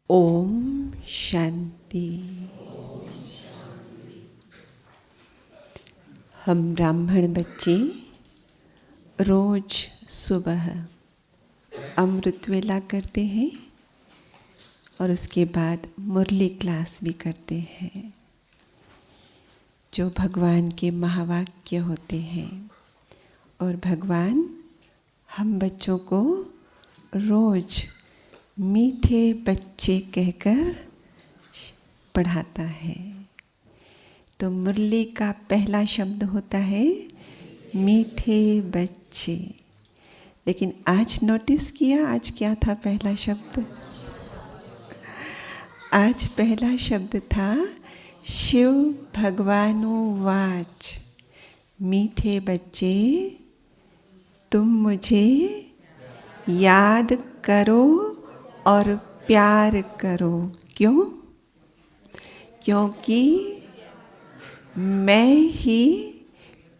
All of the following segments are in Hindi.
ओम शांति। हम ब्राह्मण बच्चे रोज सुबह अमृत वेला करते हैं और उसके बाद मुरली क्लास भी करते हैं, जो भगवान के महावाक्य होते हैं। और भगवान हम बच्चों को रोज मीठे बच्चे कहकर पढ़ाता है। तो मुरली का पहला शब्द होता है मीठे बच्चे। लेकिन आज नोटिस किया, आज क्या था पहला शब्द? आज पहला शब्द था शिव भगवानुवाच। मीठे बच्चे, तुम मुझे याद करो और प्यार करो। क्यों? क्योंकि मैं ही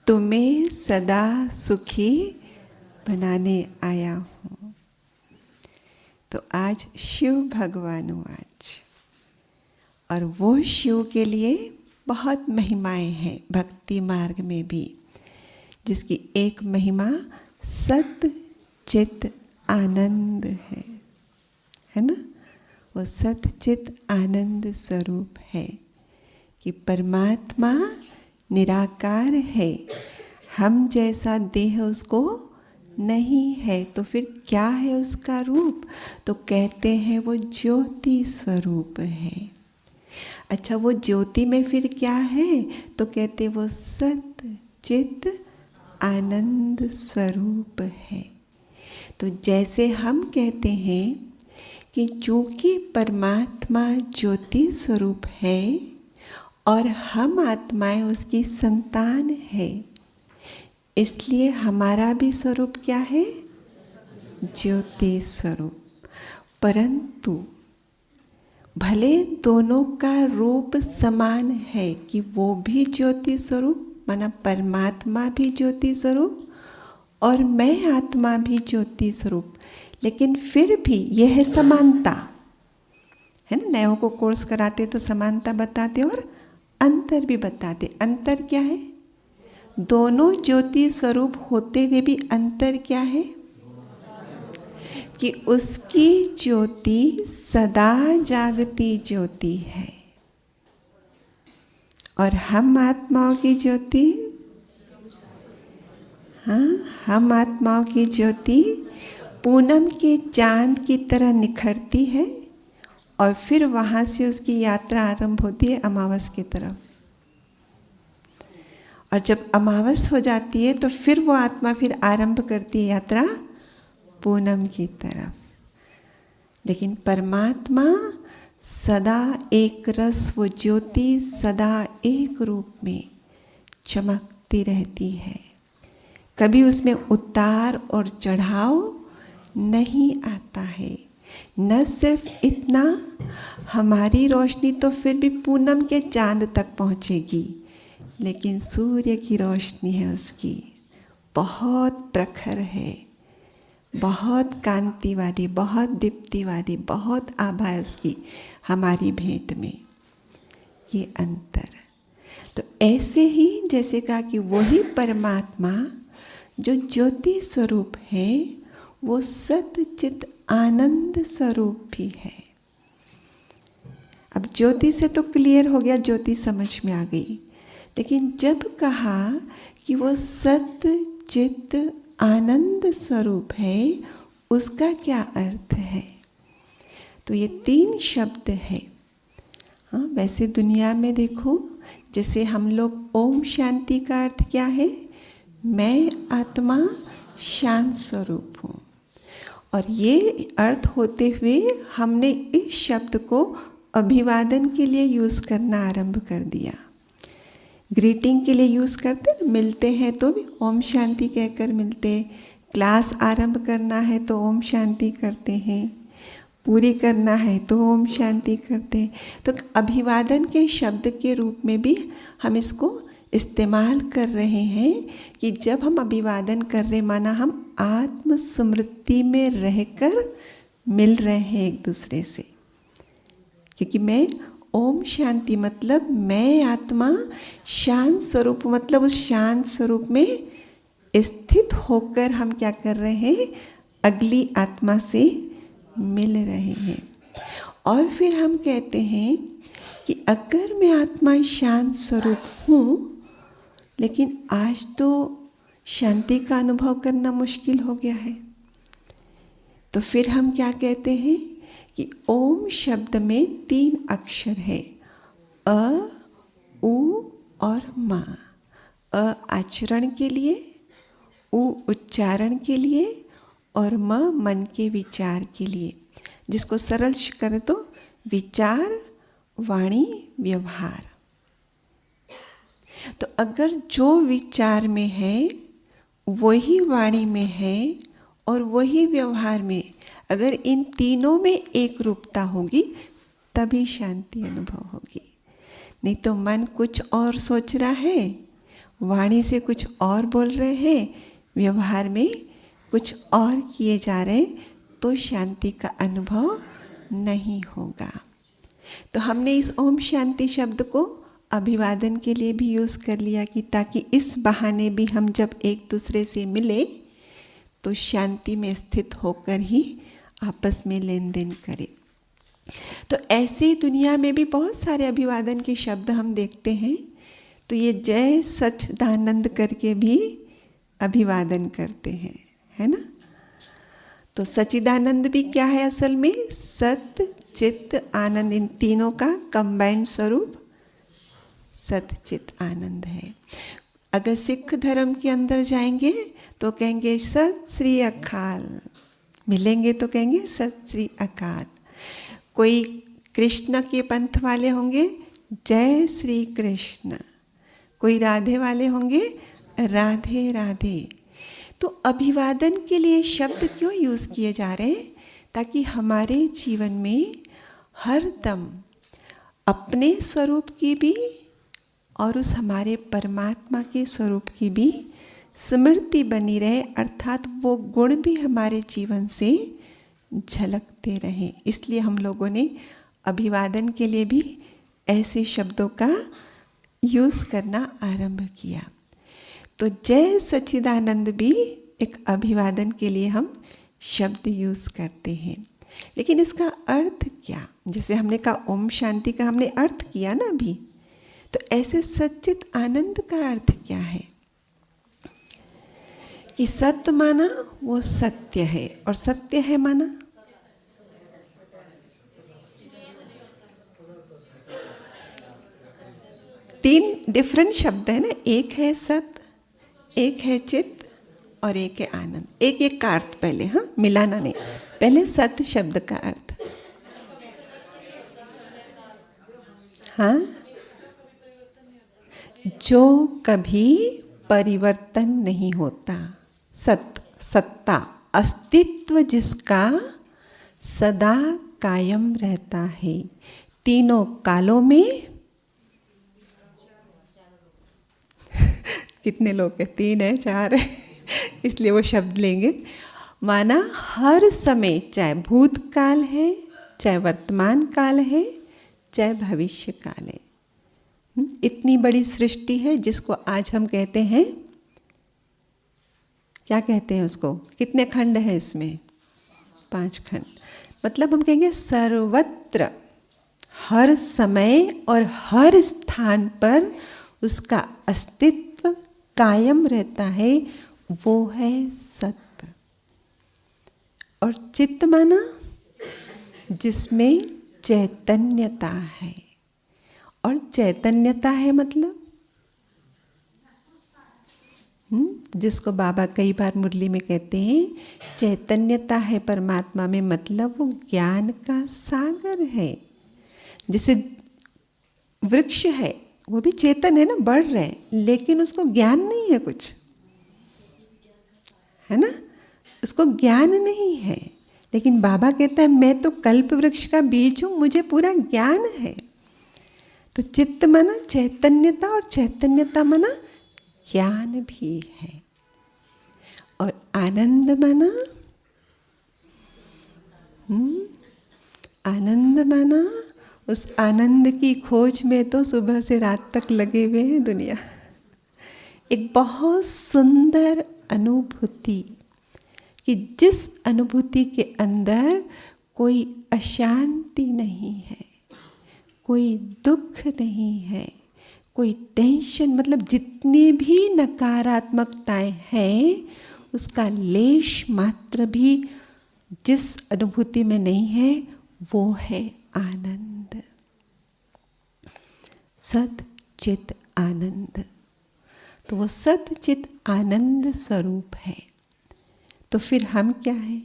तुम्हें सदा सुखी बनाने आया हूँ। तो आज शिव भगवानुवाच, और वो शिव के लिए बहुत महिमाएं हैं भक्ति मार्ग में भी, जिसकी एक महिमा सत चित आनंद है ना। वो सत चित आनंद स्वरूप है कि परमात्मा निराकार है, हम जैसा देह उसको नहीं है। तो फिर क्या है उसका रूप? तो कहते हैं वो ज्योति स्वरूप है। अच्छा, वो ज्योति में फिर क्या है? तो कहते वो सत चित आनंद स्वरूप है। तो जैसे हम कहते हैं कि चूंकि परमात्मा ज्योति स्वरूप है और हम आत्माएं उसकी संतान है, इसलिए हमारा भी स्वरूप क्या है? ज्योति स्वरूप। परंतु भले दोनों का रूप समान है कि वो भी ज्योति स्वरूप, माना परमात्मा भी ज्योति स्वरूप और मैं आत्मा भी ज्योति स्वरूप, लेकिन फिर भी यह है समानता, है ना। नयों को कोर्स कराते तो समानता बताते और अंतर भी बताते। अंतर क्या है? दोनों ज्योति स्वरूप होते हुए भी अंतर क्या है? कि उसकी ज्योति सदा जागती ज्योति है और हम आत्माओं की ज्योति, हाँ, हम आत्माओं की ज्योति पूनम के चांद की तरह निखरती है और फिर वहाँ से उसकी यात्रा आरंभ होती है अमावस की तरफ। और जब अमावस हो जाती है तो फिर वो आत्मा फिर आरंभ करती है यात्रा पूनम की तरफ। लेकिन परमात्मा सदा एक रस, वो ज्योति सदा एक रूप में चमकती रहती है। कभी उसमें उतार और चढ़ाव नहीं आता है। न सिर्फ इतना, हमारी रोशनी तो फिर भी पूनम के चांद तक पहुँचेगी, लेकिन सूर्य की रोशनी है उसकी बहुत प्रखर है, बहुत कांति वाली, बहुत दीप्ति वाली, बहुत आभा है उसकी हमारी भेंट में। ये अंतर। तो ऐसे ही जैसे कहा कि वही परमात्मा जो ज्योति स्वरूप है, वो सत चित आनंद स्वरूप भी है। अब ज्योति से तो क्लियर हो गया, ज्योति समझ में आ गई। लेकिन जब कहा कि वो सत चित आनंद स्वरूप है, उसका क्या अर्थ है? तो ये 3 शब्द है। हाँ, वैसे दुनिया में देखो, जैसे हम लोग ओम शांति का अर्थ क्या है? मैं आत्मा शांत स्वरूप हूँ। और ये अर्थ होते हुए हमने इस शब्द को अभिवादन के लिए यूज़ करना आरंभ कर दिया। ग्रीटिंग के लिए यूज़ करते हैं, मिलते हैं तो भी ओम शांति कहकर मिलते, क्लास आरंभ करना है तो ओम शांति करते हैं, पूरी करना है तो ओम शांति करते हैं। तो अभिवादन के शब्द के रूप में भी हम इसको इस्तेमाल कर रहे हैं कि जब हम अभिवादन कर रहे, माना हम आत्म स्मृति में रहकर मिल रहे हैं एक दूसरे से। क्योंकि मैं ओम शांति मतलब मैं आत्मा शांत स्वरूप, मतलब उस शांत स्वरूप में स्थित होकर हम क्या कर रहे हैं, अगली आत्मा से मिल रहे हैं। और फिर हम कहते हैं कि अगर मैं आत्मा शांत स्वरूप हूँ, लेकिन आज तो शांति का अनुभव करना मुश्किल हो गया है, तो फिर हम क्या कहते हैं कि ओम शब्द में 3 अक्षर है, अ, उ और मा। अ आचरण के लिए, उ उच्चारण के लिए और म मन के विचार के लिए। जिसको सरल कर तो विचार, वाणी, व्यवहार। तो अगर जो विचार में है वही वाणी में है और वही व्यवहार में, अगर इन तीनों में एक रूपता होगी तभी शांति अनुभव होगी। नहीं तो मन कुछ और सोच रहा है, वाणी से कुछ और बोल रहे हैं, व्यवहार में कुछ और किए जा रहे, तो शांति का अनुभव नहीं होगा। तो हमने इस ओम शांति शब्द को अभिवादन के लिए भी यूज़ कर लिया कि ताकि इस बहाने भी हम जब एक दूसरे से मिले तो शांति में स्थित होकर ही आपस में लेन देन करें। तो ऐसी दुनिया में भी बहुत सारे अभिवादन के शब्द हम देखते हैं। तो ये जय सच्चिदानंद करके भी अभिवादन करते हैं, है ना। तो सच्चिदानंद भी क्या है असल में, सत चित आनंद, इन तीनों का कंबाइंड स्वरूप सत-चित आनंद है। अगर सिख धर्म के अंदर जाएंगे तो कहेंगे सत श्री अकाल, मिलेंगे तो कहेंगे सत श्री अकाल। कोई कृष्ण के पंथ वाले होंगे जय श्री कृष्ण, कोई राधे वाले होंगे राधे राधे। तो अभिवादन के लिए शब्द क्यों यूज़ किए जा रहे हैं, ताकि हमारे जीवन में हर दम अपने स्वरूप की भी और उस हमारे परमात्मा के स्वरूप की भी स्मृति बनी रहे, अर्थात वो गुण भी हमारे जीवन से झलकते रहें। इसलिए हम लोगों ने अभिवादन के लिए भी ऐसे शब्दों का यूज़ करना आरंभ किया। तो जय सच्चिदानंद भी एक अभिवादन के लिए हम शब्द यूज़ करते हैं। लेकिन इसका अर्थ क्या, जैसे हमने कहा ओम शांति का हमने अर्थ किया ना अभी, तो ऐसे सच्चित आनंद का अर्थ क्या है कि सत्य माना वो सत्य है, और सत्य है माना तीन डिफरेंट शब्द है ना, एक है सत्य, एक है चित्त और एक है आनंद। एक एक का अर्थ पहले, हाँ मिलाना नहीं, पहले सत्य शब्द का अर्थ, हाँ जो कभी परिवर्तन नहीं होता, सत सत्ता अस्तित्व जिसका सदा कायम रहता है, तीनों कालों में कितने लोग हैं, 3 है 4 है इसलिए वो शब्द लेंगे। माना हर समय, चाहे भूतकाल है, चाहे वर्तमान काल है, चाहे भविष्य काल है। इतनी बड़ी सृष्टि है जिसको आज हम कहते हैं, क्या कहते हैं उसको, कितने खंड है इसमें, 5 खंड। मतलब हम कहेंगे सर्वत्र हर समय और हर स्थान पर उसका अस्तित्व कायम रहता है, वो है सत्य। और चित्त माना जिसमें चैतन्यता है, और चैतन्यता है मतलब जिसको बाबा कई बार मुरली में कहते हैं चैतन्यता है परमात्मा में, मतलब वो ज्ञान का सागर है। जैसे वृक्ष है वो भी चेतन है ना, बढ़ रहे हैं, लेकिन उसको ज्ञान नहीं है कुछ, है ना, उसको ज्ञान नहीं है। लेकिन बाबा कहता है मैं तो कल्प वृक्ष का बीज हूँ, मुझे पूरा ज्ञान है। तो चित्त माना चैतन्यता, और चैतन्यता माना ज्ञान भी है। और आनंद माना आनंद माना उस आनंद की खोज में तो सुबह से रात तक लगे हुए हैं दुनिया। एक बहुत सुंदर अनुभूति कि जिस अनुभूति के अंदर कोई अशांति नहीं है, कोई दुख नहीं है, कोई टेंशन, मतलब जितनी भी नकारात्मकताएं हैं उसका लेश मात्र भी जिस अनुभूति में नहीं है वो है आनंद, सत चित आनंद। तो वो सत चित आनंद स्वरूप है। तो फिर हम क्या है?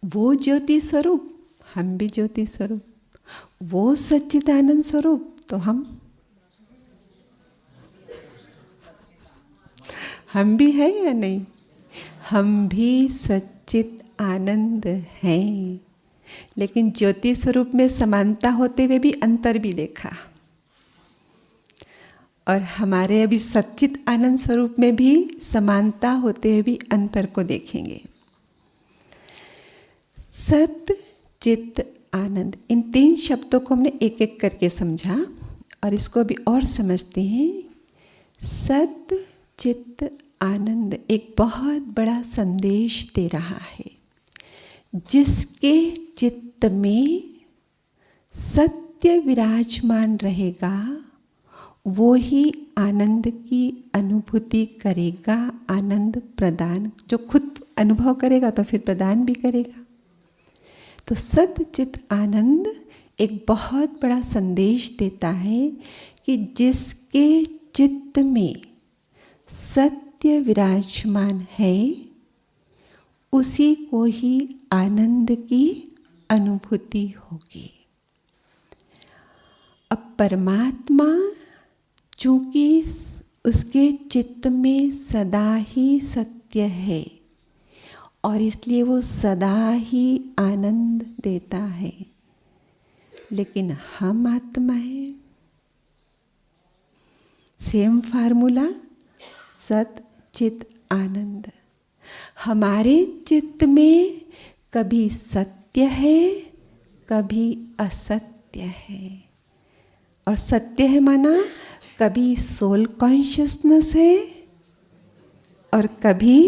वो ज्योति स्वरूप, हम भी ज्योति स्वरूप। वो सच्चिदानंद स्वरूप, तो हम भी है या नहीं? हम भी सच्चित आनंद हैं, लेकिन ज्योति स्वरूप में समानता होते हुए भी अंतर भी देखा, और हमारे अभी सच्चित आनंद स्वरूप में भी समानता होते हुए भी अंतर को देखेंगे। सत चित आनंद, इन 3 शब्दों को हमने एक एक करके समझा और इसको भी और समझते हैं। सत चित आनंद एक बहुत बड़ा संदेश दे रहा है। जिसके चित्त में सत्य विराजमान रहेगा वो ही आनंद की अनुभूति करेगा, आनंद प्रदान, जो खुद अनुभव करेगा तो फिर प्रदान भी करेगा। तो सत चित आनंद एक बहुत बड़ा संदेश देता है कि जिसके चित्त में सत्य विराजमान है उसी को ही आनंद की अनुभूति होगी। अब परमात्मा चूंकि उसके चित्त में सदा ही सत्य है और इसलिए वो सदा ही आनंद देता है, लेकिन हम आत्मा है। सेम फार्मूला, सत चित आनंद। हमारे चित्त में कभी सत्य है कभी असत्य है, और सत्य है माना कभी सोल कॉन्शियसनेस है और कभी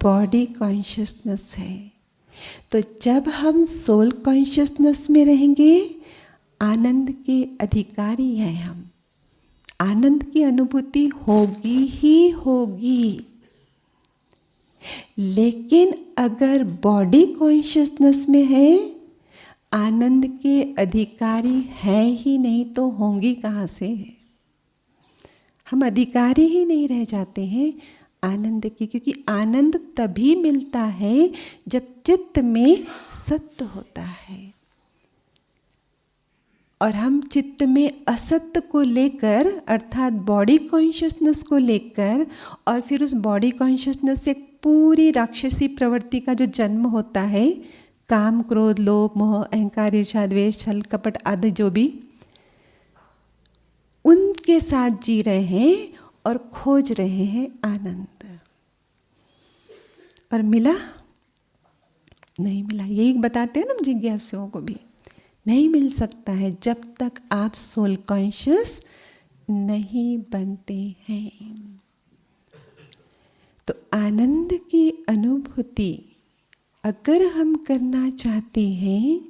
बॉडी कॉन्शियसनेस है। तो जब हम सोल कॉन्शियसनेस में रहेंगे आनंद के अधिकारी हैं हम, आनंद की अनुभूति होगी ही होगी। लेकिन अगर बॉडी कॉन्शियसनेस में है, आनंद के अधिकारी हैं ही नहीं तो होंगी कहाँ से? हम अधिकारी ही नहीं रह जाते हैं आनंद की, क्योंकि आनंद तभी मिलता है जब चित्त में सत्य होता है। और हम चित्त में असत्य को लेकर अर्थात बॉडी कॉन्शियसनेस को लेकर, और फिर उस बॉडी कॉन्शियसनेस से पूरी राक्षसी प्रवृत्ति का जो जन्म होता है, काम क्रोध लोभ मोह अहंकार ईर्ष्या द्वेष छल कपट आदि जो भी, उनके साथ जी रहे हैं और खोज रहे हैं आनंद। और मिला नहीं मिला, यही बताते हैं ना जिज्ञासुओं को भी, नहीं मिल सकता है जब तक आप सोल कॉन्शियस नहीं बनते हैं। तो आनंद की अनुभूति अगर हम करना चाहते हैं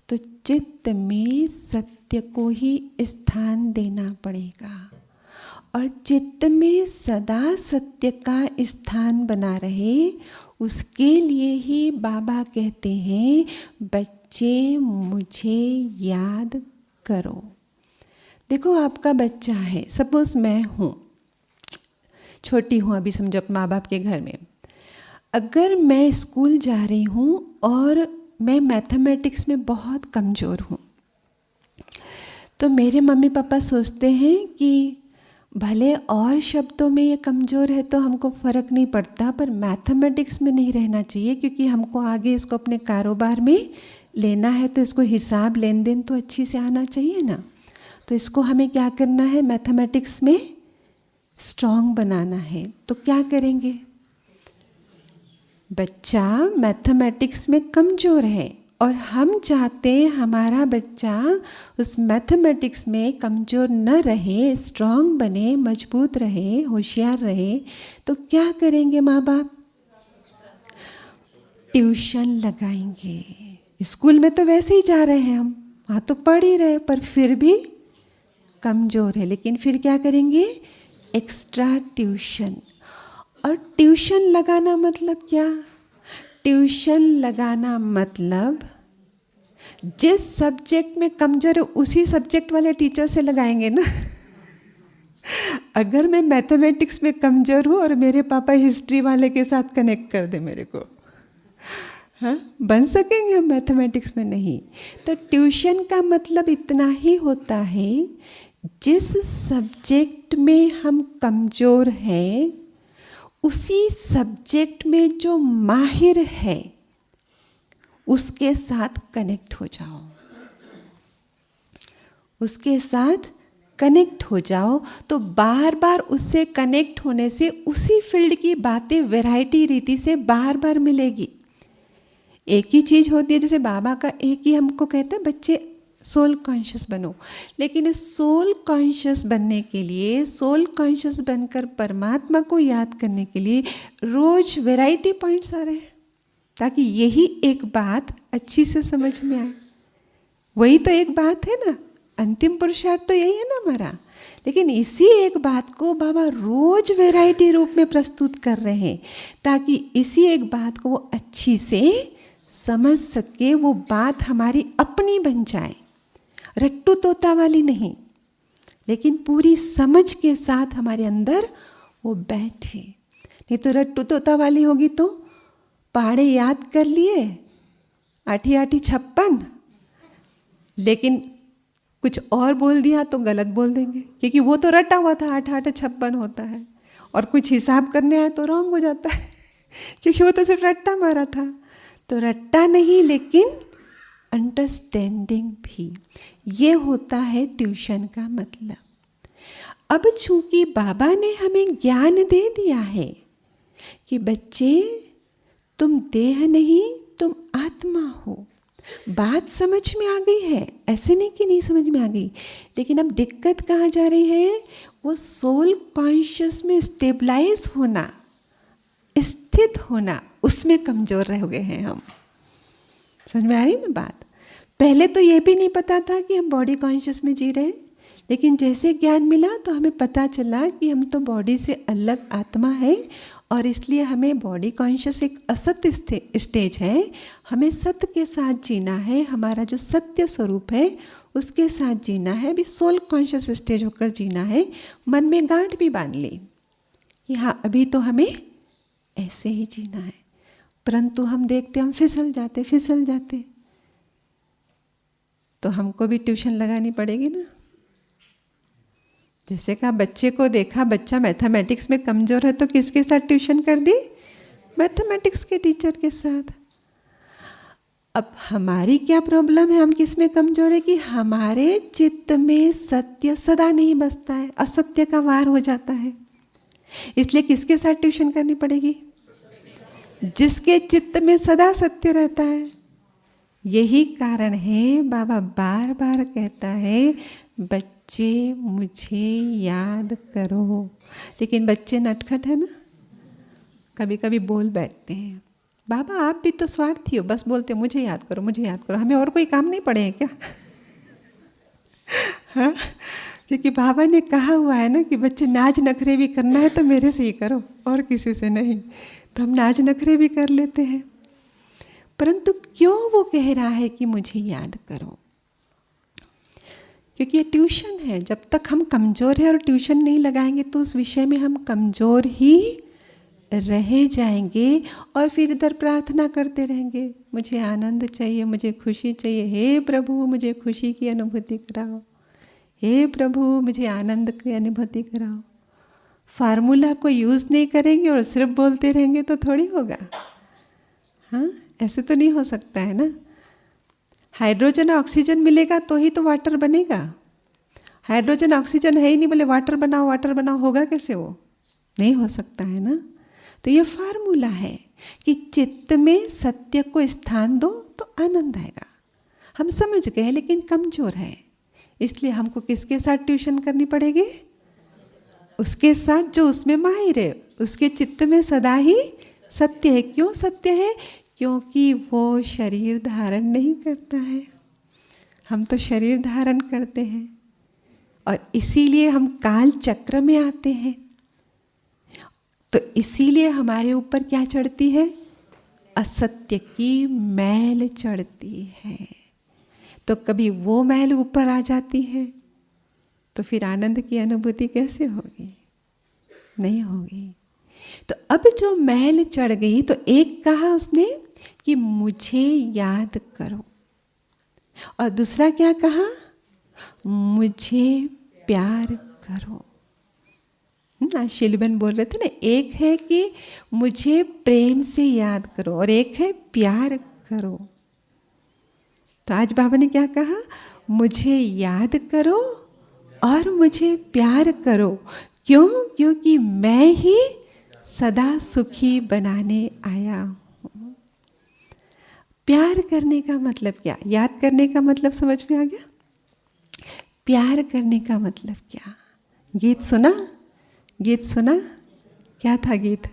तो चित्त में सत्य को ही स्थान देना पड़ेगा, और चित्त में सदा सत्य का स्थान बना रहे उसके लिए ही बाबा कहते हैं बच्चे मुझे याद करो। देखो आपका बच्चा है, सपोज मैं हूँ, छोटी हूँ अभी, समझो माँ बाप के घर में। अगर मैं स्कूल जा रही हूँ और मैं मैथमेटिक्स में बहुत कमज़ोर हूँ, तो मेरे मम्मी पापा सोचते हैं कि भले और शब्दों में ये कमज़ोर है तो हमको फ़र्क नहीं पड़ता, पर मैथमेटिक्स में नहीं रहना चाहिए, क्योंकि हमको आगे इसको अपने कारोबार में लेना है, तो इसको हिसाब लेन देन तो अच्छी से आना चाहिए ना। तो इसको हमें क्या करना है, मैथमेटिक्स में स्ट्रॉन्ग बनाना है। तो क्या करेंगे? बच्चा मैथमेटिक्स में कमज़ोर है और हम चाहते हैं हमारा बच्चा उस मैथमेटिक्स में कमज़ोर न रहे, स्ट्रांग बने, मजबूत रहे, होशियार रहे, तो क्या करेंगे माँ बाप? ट्यूशन लगाएंगे। स्कूल में तो वैसे ही जा रहे हैं हम, वहाँ तो पढ़ ही रहे, पर फिर भी कमज़ोर है, लेकिन फिर क्या करेंगे? Extra tuition. और ट्यूशन लगाना मतलब क्या? ट्यूशन लगाना मतलब जिस सब्जेक्ट में कमज़ोर है उसी सब्जेक्ट वाले टीचर से लगाएंगे ना। अगर मैं मैथमेटिक्स में कमज़ोर हूँ और मेरे पापा हिस्ट्री वाले के साथ कनेक्ट कर दे मेरे को, हाँ, बन सकेंगे हम मैथमेटिक्स में? नहीं। तो ट्यूशन का मतलब इतना ही होता है, जिस सब्जेक्ट में हम कमज़ोर हैं उसी सब्जेक्ट में जो माहिर है उसके साथ कनेक्ट हो जाओ, उसके साथ कनेक्ट हो जाओ। तो बार बार उससे कनेक्ट होने से उसी फील्ड की बातें वैरायटी रीति से बार बार मिलेगी। एक ही चीज़ होती है, जैसे बाबा का एक ही हमको कहता है बच्चे सोल कॉन्शियस बनो, लेकिन सोल कॉन्शियस बनने के लिए, सोल कॉन्शियस बनकर परमात्मा को याद करने के लिए रोज वैरायटी पॉइंट्स आ रहे हैं, ताकि यही एक बात अच्छी से समझ में आए। वही तो एक बात है ना, अंतिम पुरुषार्थ तो यही है ना हमारा। लेकिन इसी एक बात को बाबा रोज वैरायटी रूप में प्रस्तुत कर रहे हैं, ताकि इसी एक बात को वो अच्छी से समझ सके, वो बात हमारी अपनी बन जाए, रट्टू तोता वाली नहीं, लेकिन पूरी समझ के साथ हमारे अंदर वो बैठे। नहीं तो रट्टू तोता वाली होगी तो पहाड़े याद कर लिए, आठी आठी 56, लेकिन कुछ और बोल दिया तो गलत बोल देंगे, क्योंकि वो तो रटा हुआ था, 8 8 56 होता है, और कुछ हिसाब करने आए तो रॉन्ग हो जाता है, क्योंकि वो तो सिर्फ रट्टा मारा था। तो रट्टा नहीं, लेकिन अंडरस्टैंडिंग भी, ये होता है ट्यूशन का मतलब। अब चूंकि बाबा ने हमें ज्ञान दे दिया है कि बच्चे तुम देह नहीं, तुम आत्मा हो, बात समझ में आ गई है, ऐसे नहीं कि नहीं समझ में आ गई। लेकिन अब दिक्कत कहाँ जा रही है? वो सोल कॉन्शियस में स्टेबलाइज होना, स्थित होना, उसमें कमज़ोर रह गए हैं हम। समझ में आ रही ना बात? पहले तो ये भी नहीं पता था कि हम बॉडी कॉन्शियस में जी रहे हैं, लेकिन जैसे ज्ञान मिला तो हमें पता चला कि हम तो बॉडी से अलग आत्मा है, और इसलिए हमें बॉडी कॉन्शियस एक असत्य स्टेज है, हमें सत्य के साथ जीना है, हमारा जो सत्य स्वरूप है उसके साथ जीना है, अभी सोल कॉन्शियस स्टेज होकर जीना है। मन में गांठ भी बांध ली कि हाँ अभी तो हमें ऐसे ही जीना है, परंतु हम देखते हम फिसल जाते, तो हमको भी ट्यूशन लगानी पड़ेगी ना। जैसे कहा बच्चे को देखा, बच्चा मैथमेटिक्स में कमज़ोर है तो किसके साथ ट्यूशन कर दी? मैथमेटिक्स के टीचर के साथ। अब हमारी क्या प्रॉब्लम है, हम किस में कमज़ोर है कि हमारे चित्त में सत्य सदा नहीं बसता है, असत्य का वार हो जाता है। इसलिए किसके साथ ट्यूशन करनी पड़ेगी? जिसके चित्त में सदा सत्य रहता है। यही कारण है बाबा बार बार कहता है बच्चे मुझे याद करो। लेकिन बच्चे नटखट है ना, कभी कभी बोल बैठते हैं बाबा आप भी तो स्वार्थी हो, बस बोलते मुझे याद करो, मुझे याद करो, हमें और कोई काम नहीं पड़े हैं क्या? हाँ, क्योंकि बाबा ने कहा हुआ है ना कि बच्चे नाज नखरे भी करना है तो मेरे से ही करो और किसी से नहीं। तो हम नाज नखरे भी कर लेते हैं, परंतु क्यों वो कह रहा है कि मुझे याद करो? क्योंकि ये ट्यूशन है। जब तक हम कमज़ोर हैं और ट्यूशन नहीं लगाएंगे तो उस विषय में हम कमज़ोर ही रह जाएंगे, और फिर इधर प्रार्थना करते रहेंगे मुझे आनंद चाहिए, मुझे खुशी चाहिए, हे प्रभु मुझे खुशी की अनुभूति कराओ, हे प्रभु मुझे आनंद की अनुभूति कराओ। फार्मूला को यूज़ नहीं करेंगे और सिर्फ बोलते रहेंगे तो थोड़ी होगा। हाँ, ऐसे तो नहीं हो सकता है ना। हाइड्रोजन और ऑक्सीजन मिलेगा तो ही तो वाटर बनेगा। हाइड्रोजन ऑक्सीजन है ही नहीं, बोले वाटर बनाओ, होगा कैसे? वो नहीं हो सकता है ना। तो ये फार्मूला है कि चित्त में सत्य को स्थान दो तो आनंद आएगा। हम समझ गए लेकिन कमजोर है, इसलिए हमको किसके साथ ट्यूशन करनी पड़ेगी? उसके साथ जो उसमें माहिर है, उसके चित्त में सदा ही सत्य है। क्यों सत्य है? क्योंकि वो शरीर धारण नहीं करता है, हम तो शरीर धारण करते हैं, और इसीलिए हम काल चक्र में आते हैं। तो इसीलिए हमारे ऊपर क्या चढ़ती है? असत्य की मैल चढ़ती है। तो कभी वो मैल ऊपर आ जाती है तो फिर आनंद की अनुभूति कैसे होगी? नहीं होगी। तो अब जो मैल चढ़ गई, तो एक कहा उसने कि मुझे याद करो, और दूसरा क्या कहा? मुझे प्यार करो। आज शिलबन बोल रहे थे ना, एक है कि मुझे प्रेम से याद करो और एक है प्यार करो। तो आज बाबा ने क्या कहा? मुझे याद करो और मुझे प्यार करो। क्यों? क्योंकि मैं ही सदा सुखी बनाने आया हूँ। प्यार करने का मतलब क्या? याद करने का मतलब समझ में आ गया? प्यार करने का मतलब क्या? गीत सुना? गीत सुना? क्या था गीत?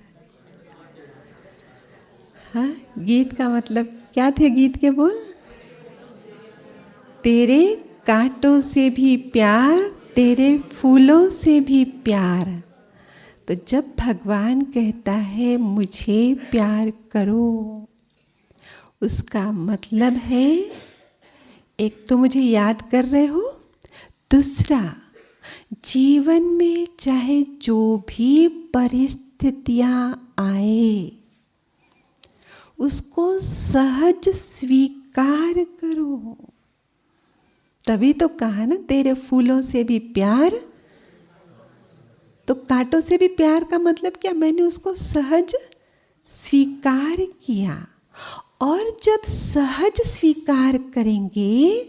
हाँ, गीत का मतलब क्या थे? गीत के बोल, तेरे कांटों से भी प्यार, तेरे फूलों से भी प्यार। तो जब भगवान कहता है मुझे प्यार करो, उसका मतलब है एक तो मुझे याद कर रहे हो, दूसरा जीवन में चाहे जो भी परिस्थितियां आए उसको सहज स्वीकार करो। तभी तो कहा ना, तेरे फूलों से भी प्यार। तो कांटों से भी प्यार का मतलब क्या? मैंने उसको सहज स्वीकार किया। और जब सहज स्वीकार करेंगे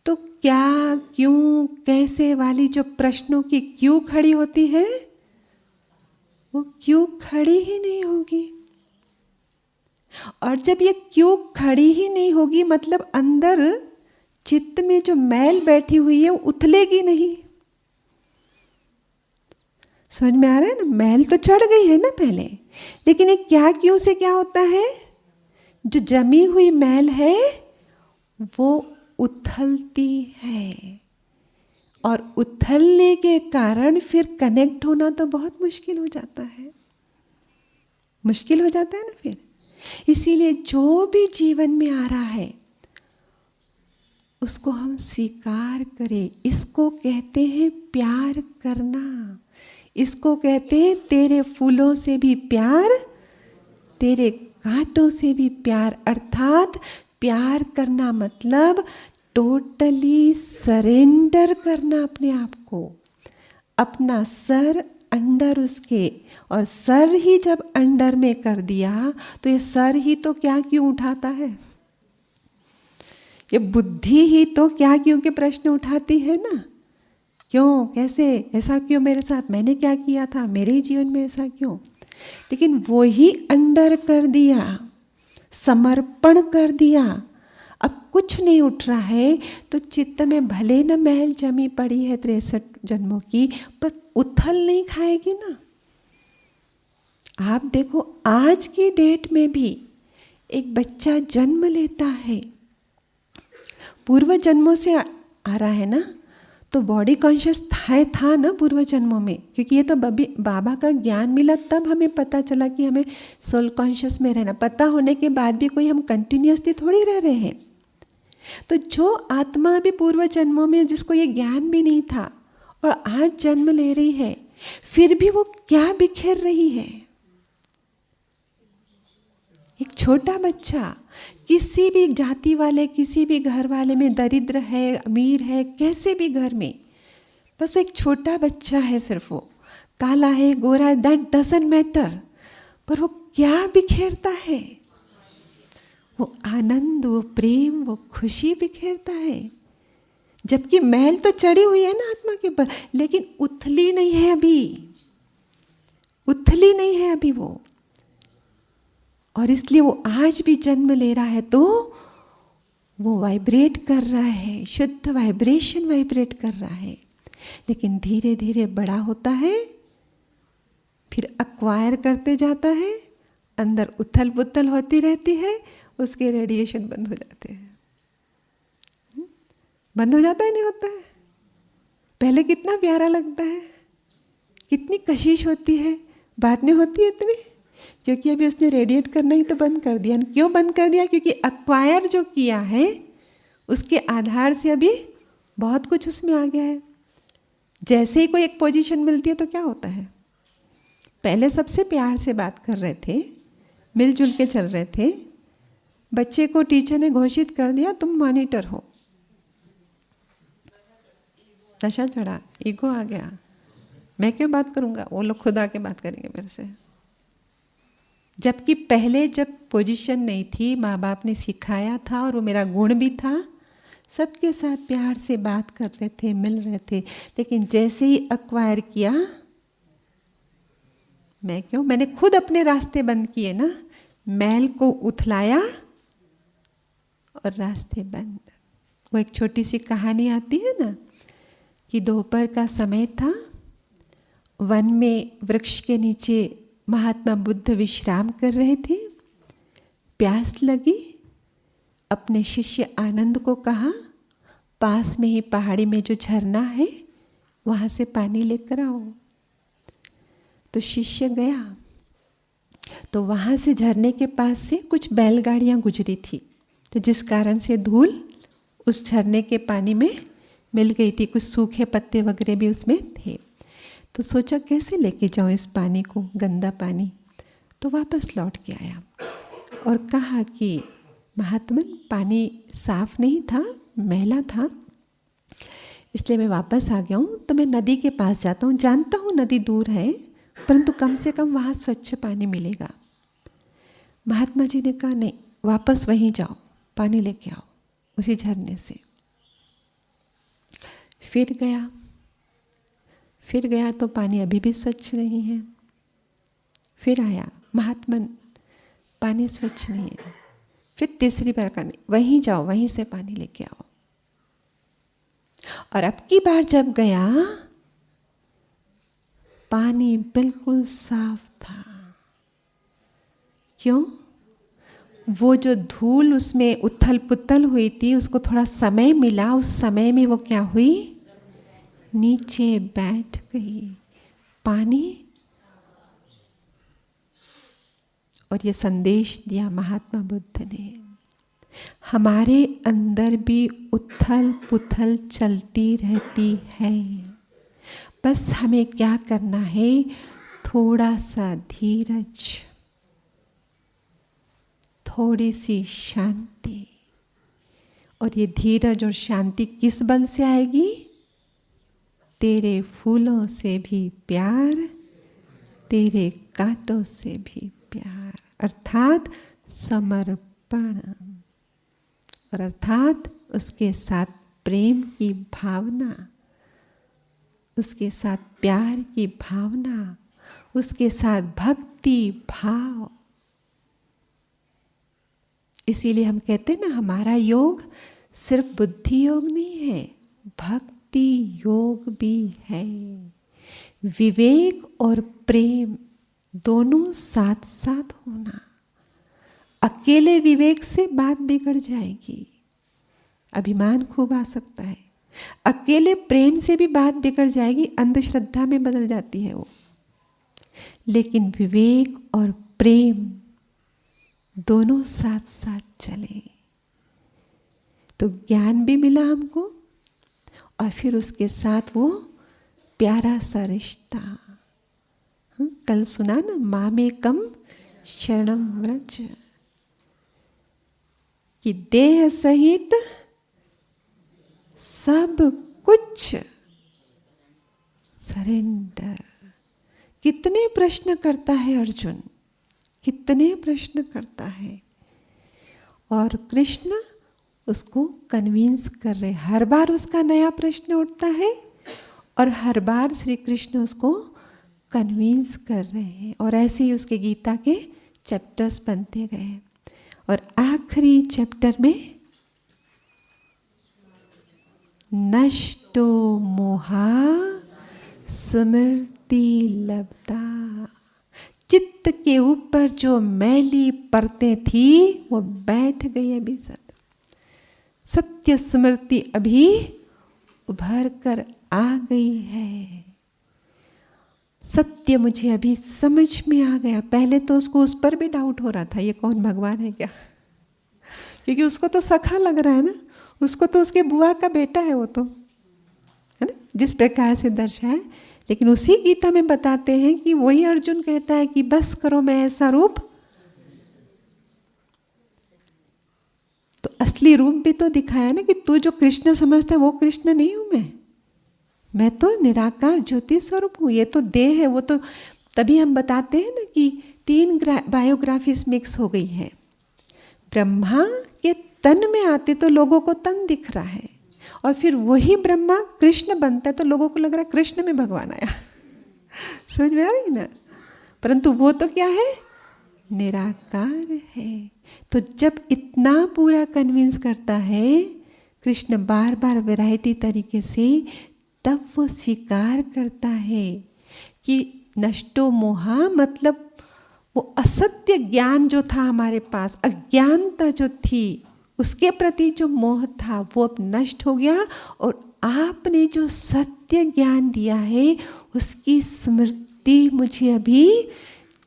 तो क्या, क्यों, कैसे वाली जो प्रश्नों की क्यों खड़ी होती है, वो क्यों खड़ी ही नहीं होगी। और जब ये क्यों खड़ी ही नहीं होगी, मतलब अंदर चित्त में जो मैल बैठी हुई है वो उथलेगी नहीं। समझ में आ रहा है ना? मैल तो चढ़ गई है ना पहले, लेकिन ये क्या क्यों से क्या होता है? जो जमी हुई मैल है वो उथलती है, और उथलने के कारण फिर कनेक्ट होना तो बहुत मुश्किल हो जाता है। मुश्किल हो जाता है ना फिर। इसीलिए जो भी जीवन में आ रहा है उसको हम स्वीकार करें। इसको कहते हैं प्यार करना। इसको कहते हैं तेरे फूलों से भी प्यार, तेरे कांटों से भी प्यार। अर्थात प्यार करना मतलब टोटली सरेंडर करना अपने आप को, अपना सर अंडर उसके। और सर ही जब अंडर में कर दिया तो ये सर ही तो क्या क्यों उठाता है? ये बुद्धि ही तो क्या क्यों के प्रश्न उठाती है ना। क्यों, कैसे, ऐसा क्यों मेरे साथ, मैंने क्या किया था, मेरे ही जीवन में ऐसा क्यों। लेकिन वो ही अंडर कर दिया, समर्पण कर दिया, अब कुछ नहीं उठ रहा है। तो चित्त में भले न महल जमी पड़ी है 63 जन्मों की, पर उथल नहीं खाएगी ना। आप देखो आज की डेट में भी एक बच्चा जन्म लेता है, पूर्व जन्मों से आ रहा है ना, तो बॉडी कॉन्शियस था ना पूर्व जन्मों में, क्योंकि ये तो बाबा का ज्ञान मिला तब हमें पता चला कि हमें सोल कॉन्शियस में रहना। पता होने के बाद भी कोई हम कंटिन्यूसली थोड़ी रह रहे हैं। तो जो आत्मा अभी पूर्व जन्मों में जिसको ये ज्ञान भी नहीं था और आज जन्म ले रही है, फिर भी वो क्या बिखेर रही है। एक छोटा बच्चा किसी भी जाति वाले, किसी भी घर वाले में, दरिद्र है, अमीर है, कैसे भी घर में, बस वो एक छोटा बच्चा है, सिर्फ वो काला है, गोरा है, दैट डजंट मैटर। पर वो क्या बिखेरता है? वो आनंद, वो प्रेम, वो खुशी बिखेरता है। जबकि मैल तो चढ़ी हुई है ना आत्मा के ऊपर, लेकिन उथली नहीं है अभी, उथली नहीं है अभी वो। और इसलिए वो आज भी जन्म ले रहा है तो वो वाइब्रेट कर रहा है, शुद्ध वाइब्रेशन वाइब्रेट कर रहा है, लेकिन धीरे धीरे बड़ा होता है, फिर एक्वायर करते जाता है, अंदर उथल पुथल होती रहती है, उसके रेडिएशन बंद हो जाते हैं। बंद हो जाता है, नहीं होता है? पहले कितना प्यारा लगता है, कितनी कशिश होती है, बाद में होती है इतनी, क्योंकि अभी उसने रेडिएट करना ही तो बंद कर दिया। क्यों बंद कर दिया? क्योंकि एक्वायर जो किया है उसके आधार से अभी बहुत कुछ उसमें आ गया है। जैसे ही कोई एक पोजीशन मिलती है तो क्या होता है, पहले सबसे प्यार से बात कर रहे थे, मिलजुल के चल रहे थे, बच्चे को टीचर ने घोषित कर दिया तुम मॉनिटर हो, नशा चढ़ा, ईगो आ गया, मैं क्यों बात करूंगा, वो लोग खुद आके बात करेंगे मेरे से। जबकि पहले जब पोजीशन नहीं थी, माँ बाप ने सिखाया था और वो मेरा गुण भी था, सबके साथ प्यार से बात कर रहे थे, मिल रहे थे। लेकिन जैसे ही एक्वायर किया, मैं क्यों, मैंने खुद अपने रास्ते बंद किए ना, मैल को उथलाया और रास्ते बंद। वो एक छोटी सी कहानी आती है ना कि दोपहर का समय था, वन में वृक्ष के नीचे महात्मा बुद्ध विश्राम कर रहे थे, प्यास लगी, अपने शिष्य आनंद को कहा पास में ही पहाड़ी में जो झरना है वहाँ से पानी लेकर आओ। तो शिष्य गया, तो वहाँ से झरने के पास से कुछ बैलगाड़ियाँ गुजरी थी, तो जिस कारण से धूल उस झरने के पानी में मिल गई थी, कुछ सूखे पत्ते वगैरह भी उसमें थे। तो सोचा कैसे लेके जाऊँ इस पानी को, गंदा पानी। तो वापस लौट के आया और कहा कि महात्मन पानी साफ नहीं था, मैला था, इसलिए मैं वापस आ गया हूँ, तो मैं नदी के पास जाता हूँ, जानता हूँ नदी दूर है, परंतु कम से कम वहाँ स्वच्छ पानी मिलेगा। महात्मा जी ने कहा नहीं, वापस वहीं जाओ, पानी लेके आओ उसी झरने से। फिर गया तो पानी अभी भी स्वच्छ नहीं है। फिर आया, महात्मन पानी स्वच्छ नहीं है। फिर तीसरी बार कहा वहीं जाओ, वहीं से पानी लेके आओ। और अब की बार जब गया, पानी बिल्कुल साफ था। क्यों? वो जो धूल उसमें उथल पुथल हुई थी, उसको थोड़ा समय मिला, उस समय में वो क्या हुई, नीचे बैठ गई पानी। और ये संदेश दिया महात्मा बुद्ध ने, हमारे अंदर भी उथल पुथल चलती रहती है, बस हमें क्या करना है, थोड़ा सा धीरज, थोड़ी सी शांति। और ये धीरज और शांति किस बल से आएगी? तेरे फूलों से भी प्यार, तेरे कांटों से भी प्यार, अर्थात समर्पण, और अर्थात उसके साथ प्रेम की भावना, उसके साथ प्यार की भावना, उसके साथ भक्ति भाव। इसीलिए हम कहते हैं ना, हमारा योग सिर्फ बुद्धि योग नहीं है, भक्ति योग भी है। विवेक और प्रेम दोनों साथ साथ होना। अकेले विवेक से बात बिगड़ जाएगी, अभिमान खूब आ सकता है। अकेले प्रेम से भी बात बिगड़ जाएगी, अंधश्रद्धा में बदल जाती है वो। लेकिन विवेक और प्रेम दोनों साथ साथ चले तो ज्ञान भी मिला हमको, और फिर उसके साथ वो प्यारा सा रिश्ता। कल सुना ना, मामेकम शरणम व्रज, कि देह सहित सब कुछ सरेंडर। कितने प्रश्न करता है अर्जुन, कितने प्रश्न करता है, और कृष्ण उसको कन्विंस कर रहे। हर बार उसका नया प्रश्न उठता है और हर बार श्री कृष्ण उसको कन्विंस कर रहे हैं, और ऐसे ही उसके गीता के चैप्टर्स बनते गए। और आखिरी चैप्टर में नष्टो मोहा स्मृति लब्धा। चित्त के ऊपर जो मैली परतें थी वो बैठ गई अभी सब। सत्य स्मृति अभी उभर कर आ गई है। सत्य मुझे अभी समझ में आ गया। पहले तो उसको उस पर भी डाउट हो रहा था, ये कौन भगवान है क्या, क्योंकि उसको तो सखा लग रहा है ना, उसको तो उसके बुआ का बेटा है वो तो, है ना, जिस प्रकार से दर्शाया। लेकिन उसी गीता में बताते हैं कि वही अर्जुन कहता है कि बस करो, मैं ऐसा रूप, तो असली रूप भी तो दिखाया ना कि तू जो कृष्ण समझता है वो कृष्ण नहीं हूं मैं तो निराकार ज्योति स्वरूप हूँ। ये तो देह है, वो तो तभी हम बताते हैं ना कि 3 बायोग्राफीज मिक्स हो गई है। ब्रह्मा के तन में आते तो लोगों को तन दिख रहा है, और फिर वही ब्रह्मा कृष्ण बनता है तो लोगों को लग रहा है कृष्ण में भगवान आया। समझ में आ रही ना, परंतु वो तो क्या है, निराकार है। तो जब इतना पूरा कन्विंस करता है कृष्ण बार बार वैरायटी तरीके से, तब वो स्वीकार करता है कि नष्टो मोहा, मतलब वो असत्य ज्ञान जो था हमारे पास, अज्ञानता जो थी, उसके प्रति जो मोह था वो अब नष्ट हो गया, और आपने जो सत्य ज्ञान दिया है उसकी स्मृति मुझे अभी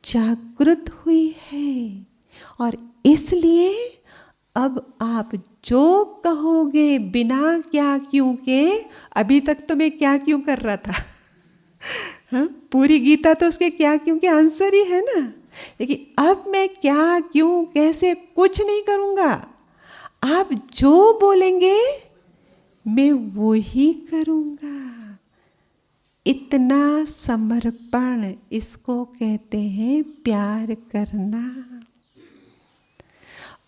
जागृत हुई है। और इसलिए अब आप जो कहोगे बिना क्या क्यों के, अभी तक तो मैं क्या क्यों कर रहा था, हाँ, पूरी गीता तो उसके क्या क्यों के आंसर ही है ना, लेकिन अब मैं क्या क्यों कैसे कुछ नहीं करूँगा। आप जो बोलेंगे मैं वो ही करूँगा। इतना समर्पण, इसको कहते हैं प्यार करना।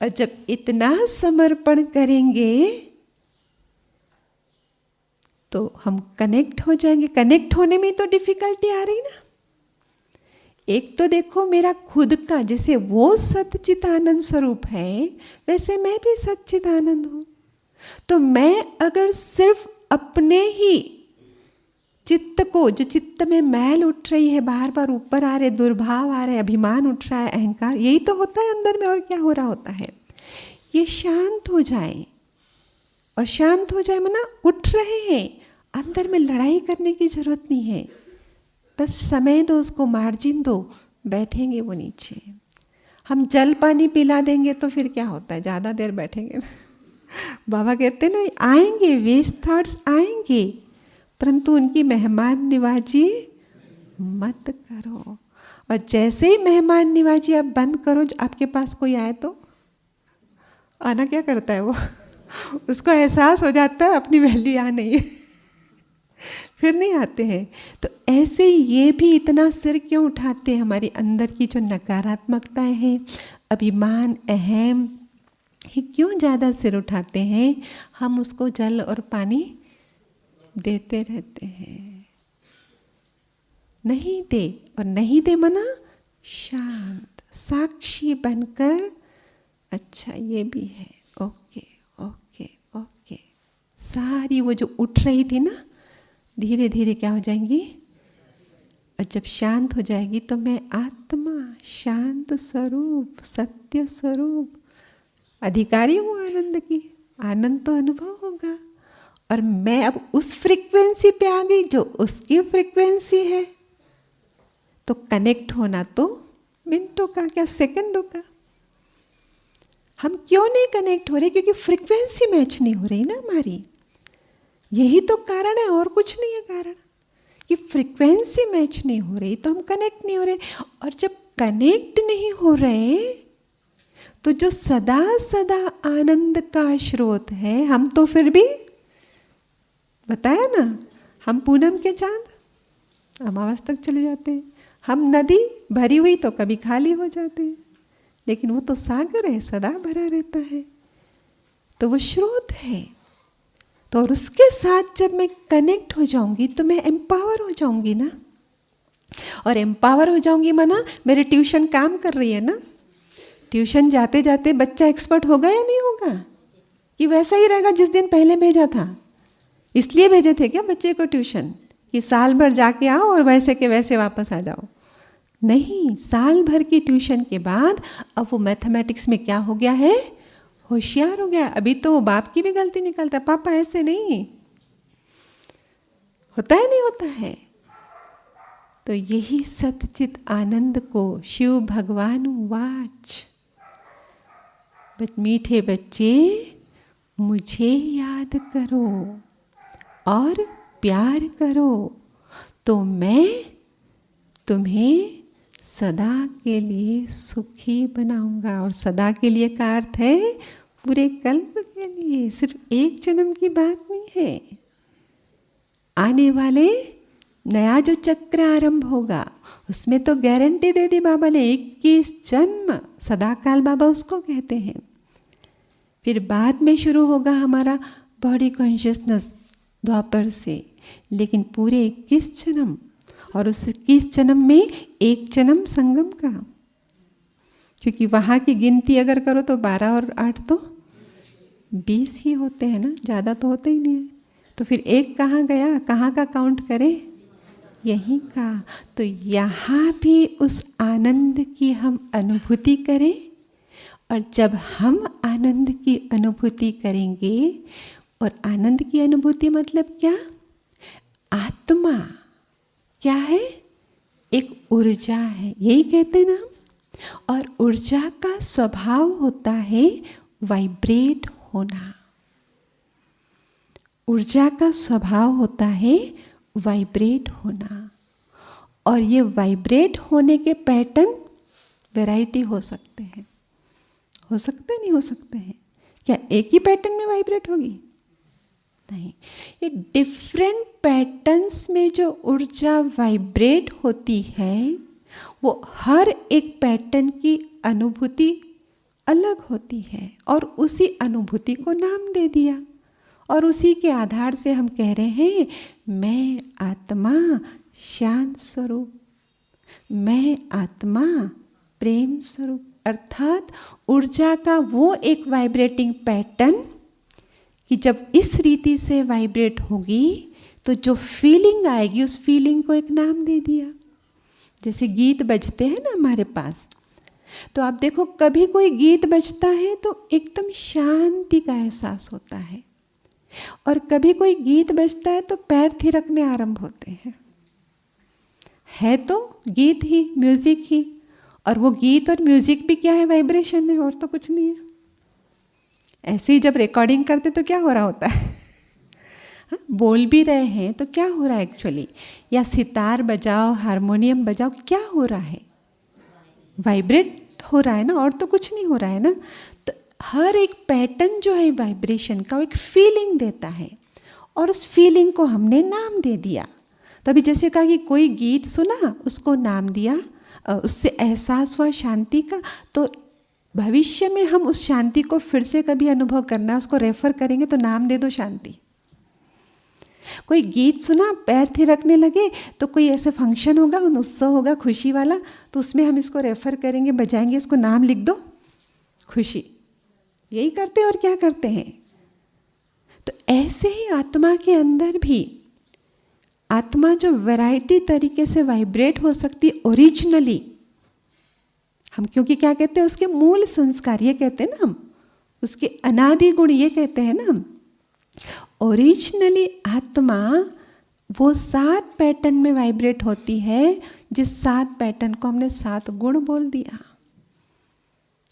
और जब इतना समर्पण करेंगे तो हम कनेक्ट हो जाएंगे। कनेक्ट होने में तो डिफिकल्टी आ रही ना। एक तो देखो मेरा खुद का, जैसे वो सच्चिदानंद स्वरूप है वैसे मैं भी सच्चिदानंद हूँ। तो मैं अगर सिर्फ अपने ही चित्त को, जो चित्त में मैल उठ रही है, बार बार ऊपर आ रहे, दुर्भाव आ रहे, अभिमान उठ रहा है, अहंकार, यही तो होता है अंदर में, और क्या हो रहा होता है, ये शांत हो जाए। और शांत हो जाए माना उठ रहे हैं, अंदर में लड़ाई करने की जरूरत नहीं है, बस समय दो, उसको मार्जिन दो, बैठेंगे वो नीचे। हम जल पानी पिला देंगे तो फिर क्या होता है, ज़्यादा देर बैठेंगे ना। बाबा कहते ना, आएंगे वेस्ट थॉट्स आएंगे, परंतु उनकी मेहमान निवाजी मत करो। और जैसे ही मेहमान निवाजी आप बंद करो, आपके पास कोई आए तो आना क्या करता है वो, उसको एहसास हो जाता है अपनी वैल्यू यहाँ नहीं है, फिर नहीं आते हैं। तो ऐसे ये भी इतना सिर क्यों उठाते हैं, हमारी अंदर की जो नकारात्मकताएं हैं, अभिमान, अहम, ये क्यों ज़्यादा सिर उठाते हैं। हम उसको जल और पानी देते रहते हैं, नहीं दे, और नहीं दे मना शांत साक्षी बनकर, अच्छा ये भी है, ओके ओके ओके, सारी वो जो उठ रही थी ना, धीरे धीरे क्या हो जाएंगी, और जब शांत हो जाएगी तो मैं आत्मा, शांत स्वरूप, सत्य स्वरूप, अधिकारी हूँ आनंद की, आनंद तो अनुभव होगा। और मैं अब उस फ्रीक्वेंसी पे आ गई जो उसकी फ्रीक्वेंसी है, तो कनेक्ट होना तो मिनटों का, क्या सेकंडों का। हम क्यों नहीं कनेक्ट हो रहे, क्योंकि फ्रीक्वेंसी मैच नहीं हो रही ना हमारी, यही तो कारण है, और कुछ नहीं है कारण, कि फ्रीक्वेंसी मैच नहीं हो रही तो हम कनेक्ट नहीं हो रहे। और जब कनेक्ट नहीं हो रहे तो जो सदा सदा आनंद का स्रोत है, हम तो फिर भी बताया ना, हम पूनम के चांद अमावस तक चले जाते हैं, हम नदी भरी हुई तो कभी खाली हो जाते हैं, लेकिन वो तो सागर है, सदा भरा रहता है, तो वो स्रोत है। तो और उसके साथ जब मैं कनेक्ट हो जाऊंगी तो मैं एम्पावर हो जाऊंगी ना, और एम्पावर हो जाऊंगी माना मेरे ट्यूशन काम कर रही है ना। ट्यूशन जाते जाते बच्चा एक्सपर्ट होगा या नहीं होगा, कि वैसा ही रहेगा जिस दिन पहले भेजा था, इसलिए भेजे थे क्या बच्चे को ट्यूशन कि साल भर जाके आओ और वैसे के वैसे वापस आ जाओ? नहीं, साल भर की ट्यूशन के बाद अब वो मैथमेटिक्स में क्या हो गया है? होशियार हो गया। अभी तो वो बाप की भी गलती निकलता है, पापा ऐसे नहीं होता है, नहीं होता है। तो यही सतचित आनंद को शिव भगवान वाच, मीठे बच्चे मुझे याद करो और प्यार करो तो मैं तुम्हें सदा के लिए सुखी बनाऊंगा। और सदा के लिए का अर्थ है पूरे कल्प के लिए, सिर्फ एक जन्म की बात नहीं है। आने वाले नया जो चक्र आरंभ होगा उसमें तो गारंटी दे दी बाबा ने, 21 जन्म, सदाकाल बाबा उसको कहते हैं। फिर बाद में शुरू होगा हमारा बॉडी कॉन्शियसनेस द्वापर से, लेकिन पूरे 21 जन्म, और उस 21 जन्म में एक जन्म संगम का, क्योंकि वहाँ की गिनती अगर करो तो 12 और 8 तो 20 ही होते हैं ना, ज़्यादा तो होते ही नहीं है। तो फिर एक कहाँ गया, कहाँ का काउंट करें? यहीं का। तो यहाँ भी उस आनंद की हम अनुभूति करें, और जब हम आनंद की अनुभूति करेंगे, और आनंद की अनुभूति मतलब क्या? आत्मा क्या है? एक ऊर्जा है, यही कहते हैं ना हम। और ऊर्जा का स्वभाव होता है वाइब्रेट होना। ऊर्जा का स्वभाव होता है वाइब्रेट होना। और ये वाइब्रेट होने के पैटर्न वैरायटी हो सकते हैं, हो सकते नहीं हो सकते हैं। क्या एक ही पैटर्न में वाइब्रेट होगी? नहीं, ये डिफरेंट पैटर्न्स में जो ऊर्जा वाइब्रेट होती है वो हर एक पैटर्न की अनुभूति अलग होती है, और उसी अनुभूति को नाम दे दिया, और उसी के आधार से हम कह रहे हैं मैं आत्मा शांत स्वरूप, मैं आत्मा प्रेम स्वरूप। अर्थात ऊर्जा का वो एक वाइब्रेटिंग पैटर्न कि जब इस रीति से वाइब्रेट होगी तो जो फीलिंग आएगी उस फीलिंग को एक नाम दे दिया। जैसे गीत बजते हैं ना हमारे पास, तो आप देखो कभी कोई गीत बजता है तो एकदम शांति का एहसास होता है, और कभी कोई गीत बजता है तो पैर थिरकने आरंभ होते हैं। है तो गीत ही, म्यूजिक ही, और वो गीत और म्यूजिक भी क्या है? वाइब्रेशन है, और तो कुछ नहीं है। ऐसे ही जब रिकॉर्डिंग करते तो क्या हो रहा होता है? बोल भी रहे हैं तो क्या हो रहा है एक्चुअली? या सितार बजाओ, हारमोनियम बजाओ, क्या हो रहा है? वाइब्रेट हो रहा है ना, और तो कुछ नहीं हो रहा है ना। तो हर एक पैटर्न जो है वाइब्रेशन का, वो एक फीलिंग देता है, और उस फीलिंग को हमने नाम दे दिया। तभी जैसे कहा कि कोई गीत सुना, उसको नाम दिया, उससे एहसास हुआ शांति का, तो भविष्य में हम उस शांति को फिर से कभी अनुभव करना है, उसको रेफर करेंगे तो नाम दे दो शांति। कोई गीत सुना, पैर थिरकने लगे, तो कोई ऐसे फंक्शन होगा, उत्सव होगा खुशी वाला, तो उसमें हम इसको रेफर करेंगे, बजाएंगे, उसको नाम लिख दो खुशी। यही करते हैं, और क्या करते हैं? तो ऐसे ही आत्मा के अंदर भी, आत्मा जो वैरायटी तरीके से वाइब्रेट हो सकती ओरिजिनली, हम क्योंकि क्या कहते हैं? उसके मूल संस्कार, ये कहते हैं ना हम, उसके अनादि गुण, ये कहते हैं ना हम। ओरिजिनली आत्मा वो 7 पैटर्न में वाइब्रेट होती है, जिस 7 पैटर्न को हमने 7 गुण बोल दिया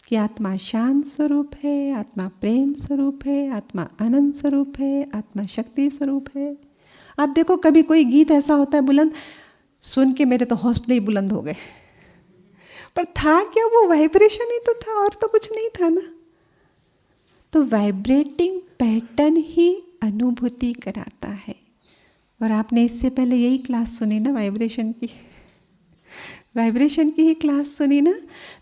कि आत्मा शांत स्वरूप है, आत्मा प्रेम स्वरूप है, आत्मा आनंद स्वरूप है, आत्मा शक्ति स्वरूप है। आप देखो कभी कोई गीत ऐसा होता है बुलंद, सुन के मेरे तो हौसले ही बुलंद हो गए, पर था क्या? वो वाइब्रेशन ही तो था, और तो कुछ नहीं था ना। तो वाइब्रेटिंग पैटर्न ही अनुभूति कराता है। और आपने इससे पहले यही क्लास सुनी ना, वाइब्रेशन की ही क्लास सुनी ना।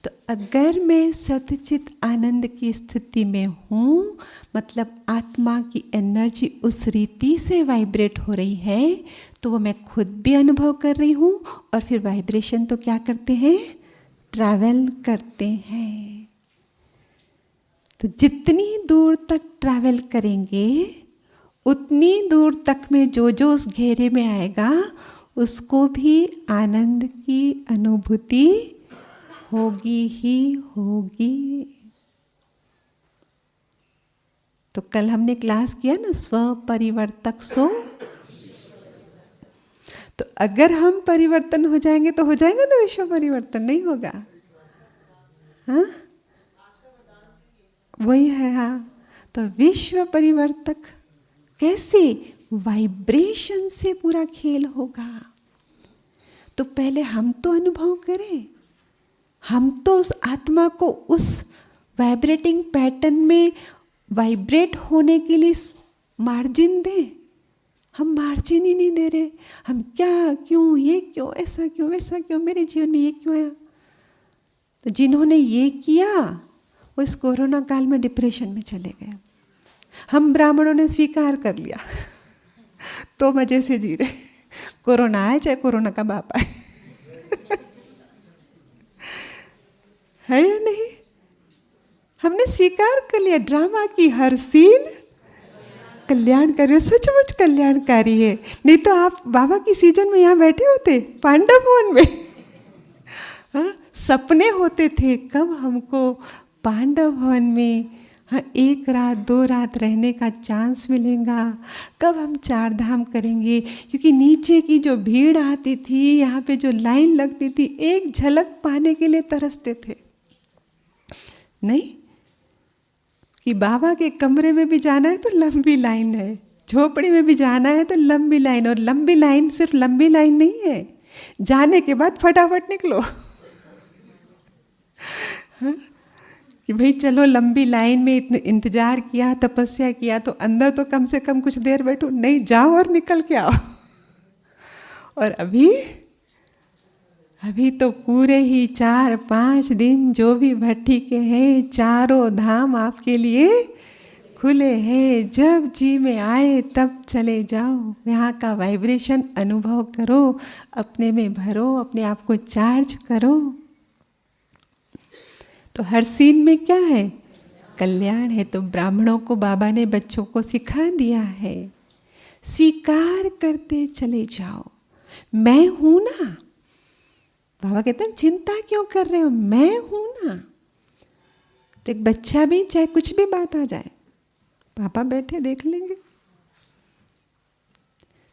तो अगर मैं सतचित आनंद की स्थिति में हूँ, मतलब आत्मा की एनर्जी उस रीति से वाइब्रेट हो रही है, तो वो मैं खुद भी अनुभव कर रही हूँ, और फिर वाइब्रेशन तो क्या करते हैं? ट्रैवल करते हैं। तो जितनी दूर तक ट्रैवल करेंगे उतनी दूर तक में जो उस घेरे में आएगा उसको भी आनंद की अनुभूति होगी ही होगी। तो कल हमने क्लास किया ना, स्व परिवर्तक सो। तो अगर हम परिवर्तन हो जाएंगे तो हो जाएगा ना विश्व परिवर्तन, नहीं होगा? हाँ, वही है। हाँ, तो विश्व परिवर्तक कैसे? वाइब्रेशन से पूरा खेल होगा। तो पहले हम तो अनुभव करें, हम तो उस आत्मा को उस वाइब्रेटिंग पैटर्न में वाइब्रेट होने के लिए मार्जिन दें। हम मार्जिन ही नहीं दे रहे। हम क्या, क्यों, ये क्यों, ऐसा क्यों, वैसा क्यों, मेरे जीवन में ये क्यों आया। तो जिन्होंने ये किया वो इस कोरोना काल में डिप्रेशन में चले गए। हम ब्राह्मणों ने स्वीकार कर लिया तो मजे से जी रहे। कोरोना आए चाहे कोरोना का बाप आए है या नहीं? हमने स्वीकार कर लिया। ड्रामा की हर सीन कल्याणकारी, सचमुच कल्याणकारी है। नहीं तो आप बाबा की सीजन में यहाँ बैठे होते पांडव भवन में हाँ, सपने होते थे कब हमको पांडव भवन में हाँ 1 रात 2 रात रहने का चांस मिलेगा, कब हम 4 धाम करेंगे। क्योंकि नीचे की जो भीड़ आती थी, यहाँ पे जो लाइन लगती थी, एक झलक पाने के लिए तरसते थे। नहीं कि बाबा के कमरे में भी जाना है तो लंबी लाइन है, झोपड़ी में भी जाना है तो लंबी लाइन। और लंबी लाइन सिर्फ लंबी लाइन नहीं है, जाने के बाद फटाफट निकलो हाँ? कि भाई चलो लंबी लाइन में इतने इंतजार किया, तपस्या किया, तो अंदर तो कम से कम कुछ देर बैठो। नहीं, जाओ और निकल के आओ। और अभी तो पूरे ही 4-5 दिन जो भी भट्टी के हैं, चारों धाम आपके लिए खुले हैं। जब जी में आए तब चले जाओ, यहाँ का वाइब्रेशन अनुभव करो, अपने में भरो, अपने आप को चार्ज करो। तो हर सीन में क्या है? कल्याण है। तो ब्राह्मणों को बाबा ने बच्चों को सिखा दिया है, स्वीकार करते चले जाओ। मैं हूं ना। बाबा कहते हैं चिंता क्यों कर रहे हो, मैं हूं ना। तो एक बच्चा भी चाहे कुछ भी बात आ जाए, पापा बैठे देख लेंगे।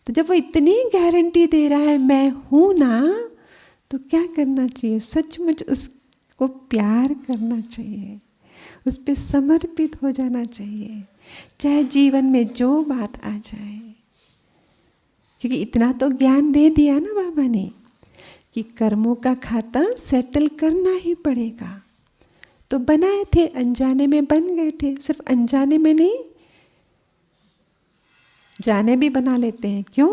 तो जब वो इतनी गारंटी दे रहा है मैं हूं ना, तो क्या करना चाहिए? सचमुच उसको प्यार करना चाहिए, उस पर समर्पित हो जाना चाहिए, चाहे जीवन में जो बात आ जाए। क्योंकि इतना तो ज्ञान दे दिया ना बाबा ने कि कर्मों का खाता सेटल करना ही पड़ेगा। तो बनाए थे, अनजाने में बन गए थे। सिर्फ अनजाने में नहीं, जाने भी बना लेते हैं। क्यों?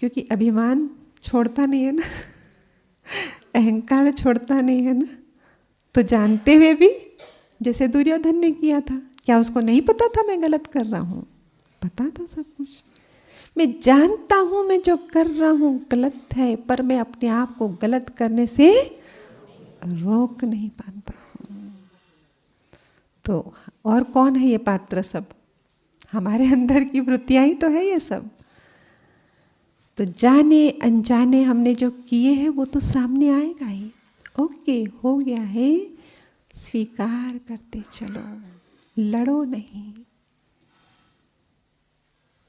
क्योंकि अभिमान छोड़ता नहीं है ना अहंकार छोड़ता नहीं है ना। तो जानते हुए भी, जैसे दुर्योधन ने किया था, क्या उसको नहीं पता था मैं गलत कर रहा हूँ? पता था सब कुछ। मैं जानता हूँ मैं जो कर रहा हूँ गलत है, पर मैं अपने आप को गलत करने से रोक नहीं पाता हूँ। तो और कौन है ये पात्र? सब हमारे अंदर की वृत्तियां ही तो है ये सब। तो जाने अनजाने हमने जो किए हैं वो तो सामने आएगा ही। ओके, हो गया है, स्वीकार करते चलो, लड़ो नहीं।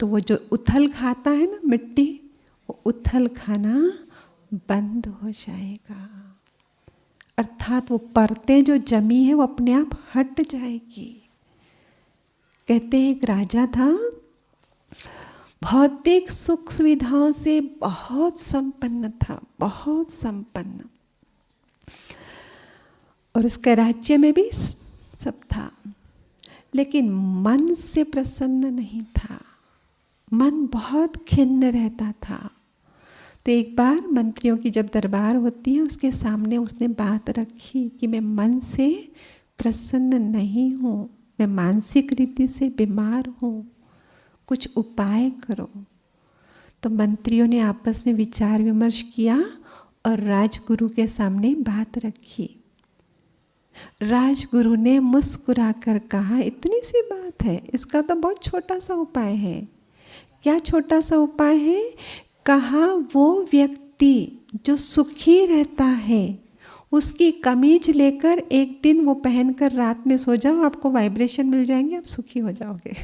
तो वो जो उथल खाता है ना मिट्टी, वो उथल खाना बंद हो जाएगा। अर्थात वो परतें जो जमी है वो अपने आप हट जाएगी। कहते हैं एक राजा था, भौतिक सुख सुविधाओं से बहुत संपन्न था, बहुत संपन्न, और उसके राज्य में भी सब था, लेकिन मन से प्रसन्न नहीं था। मन बहुत खिन्न रहता था। तो एक बार मंत्रियों की जब दरबार होती है, उसके सामने उसने बात रखी कि मैं मन से प्रसन्न नहीं हूँ, मैं मानसिक रीति से बीमार हूँ, कुछ उपाय करो। तो मंत्रियों ने आपस में विचार विमर्श किया और राजगुरु के सामने बात रखी। राजगुरु ने मुस्कुराकर कहा, इतनी सी बात है, इसका तो बहुत छोटा सा उपाय है। क्या छोटा सा उपाय है? कहा वो व्यक्ति जो सुखी रहता है उसकी कमीज लेकर एक दिन वो पहनकर रात में सो जाओ, आपको वाइब्रेशन मिल जाएंगे, आप सुखी हो जाओगे।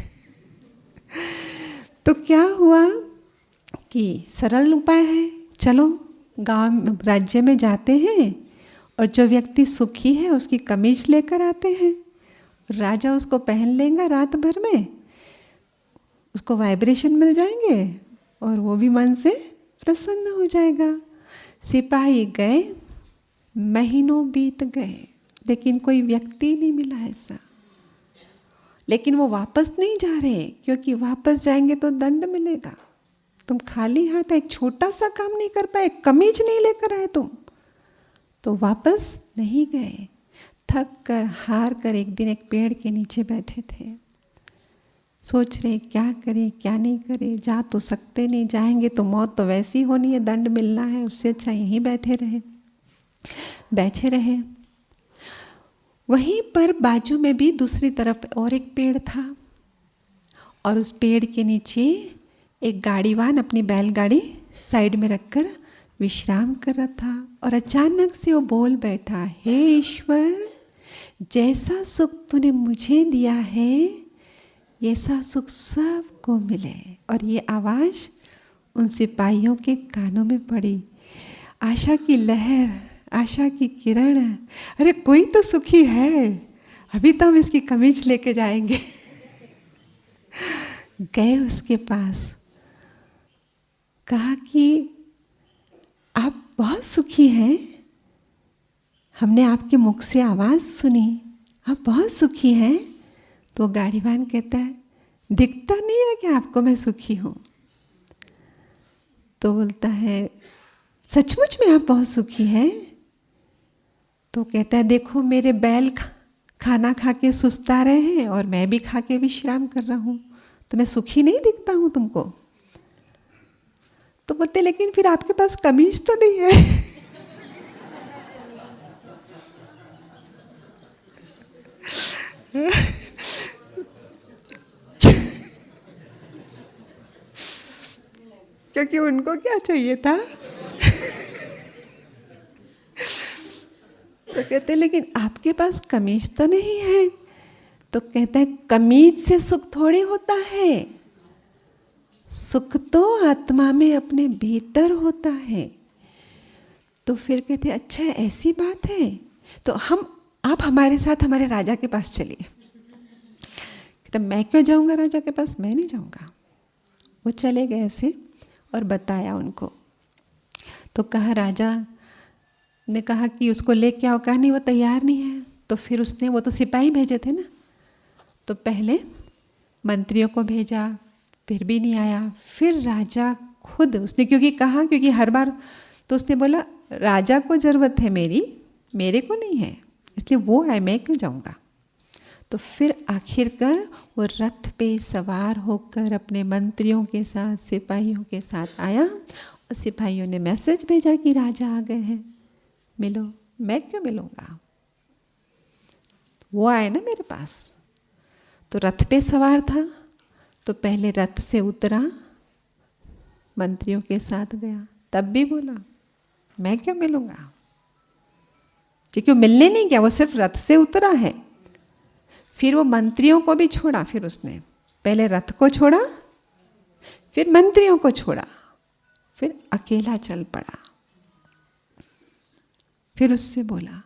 तो क्या हुआ कि सरल उपाय है, चलो गांव राज्य में जाते हैं और जो व्यक्ति सुखी है उसकी कमीज लेकर आते हैं, राजा उसको पहन लेगा रात भर में, उसको वाइब्रेशन मिल जाएंगे और वो भी मन से प्रसन्न हो जाएगा। सिपाही गए, महीनों बीत गए, लेकिन कोई व्यक्ति नहीं मिला ऐसा। लेकिन वो वापस नहीं जा रहे, क्योंकि वापस जाएंगे तो दंड मिलेगा। तुम खाली हाथ एक छोटा सा काम नहीं कर पाए, कमीज नहीं लेकर आए तुम, तो वापस नहीं गए। थक कर हार कर एक दिन एक पेड़ के नीचे बैठे थे, सोच रहे क्या करें क्या नहीं करें, जा तो सकते नहीं, जाएंगे तो मौत तो वैसी होनी है, दंड मिलना है, उससे अच्छा यहीं बैठे रहे। वहीं पर बाजू में भी दूसरी तरफ और एक पेड़ था और उस पेड़ के नीचे एक गाड़ीवान अपनी बैलगाड़ी साइड में रखकर विश्राम कर रहा था। और अचानक से वो बोल बैठा, हे ईश्वर, जैसा सुख तूने मुझे दिया है ऐसा सुख सबको मिले। और ये आवाज़ उन सिपाहियों के कानों में पड़ी। आशा की लहर, आशा की किरण, अरे कोई तो सुखी है, अभी तो हम इसकी कमीज लेके जाएंगे। गए उसके पास, कहा कि आप बहुत सुखी हैं, हमने आपके मुख से आवाज़ सुनी, आप बहुत सुखी हैं। तो गाड़ीवान कहता है, दिखता नहीं है कि आपको मैं सुखी हूँ? तो बोलता है, सचमुच में आप बहुत सुखी हैं? तो कहता है, देखो मेरे बैल खाना खा के सुस्ता रहे हैं और मैं भी खा के विश्राम कर रहा हूँ, तो मैं सुखी नहीं दिखता हूँ तुमको? तो बोलते, लेकिन फिर आपके पास कमीज तो नहीं है। क्योंकि उनको क्या चाहिए था? तो कहते, लेकिन आपके पास कमीज तो नहीं है। तो कहता है, कमीज से सुख थोड़ी होता है, सुख तो आत्मा में अपने भीतर होता है। तो फिर कहते, अच्छा ऐसी बात है, तो आप हमारे साथ हमारे राजा के पास चलिए। कहता, मैं क्यों जाऊंगा राजा के पास, मैं नहीं जाऊंगा। वो चले गए ऐसे और बताया उनको। तो कहा, राजा ने कहा कि उसको लेके आओ, कहा नहीं वो तैयार नहीं है। तो फिर उसने, वो तो सिपाही भेजे थे ना, तो पहले मंत्रियों को भेजा, फिर भी नहीं आया। फिर राजा खुद, उसने क्योंकि कहा, क्योंकि हर बार तो उसने बोला राजा को ज़रूरत है मेरे को नहीं है, इसलिए वो आए, मैं क्यों जाऊंगा। तो फिर आखिरकार वो रथ पे सवार होकर अपने मंत्रियों के साथ, सिपाहियों के साथ आया और सिपाहियों ने मैसेज भेजा कि राजा आ गए हैं, मिलो। मैं क्यों मिलूंगा, वो आए ना मेरे पास। तो रथ पे सवार था, तो पहले रथ से उतरा, मंत्रियों के साथ गया, तब भी बोला मैं क्यों मिलूंगा, क्योंकि वो मिलने नहीं गया, वो सिर्फ रथ से उतरा है। फिर वो मंत्रियों को भी छोड़ा, फिर उसने पहले रथ को छोड़ा, फिर मंत्रियों को छोड़ा, फिर अकेला चल पड़ा। फिर उससे बोला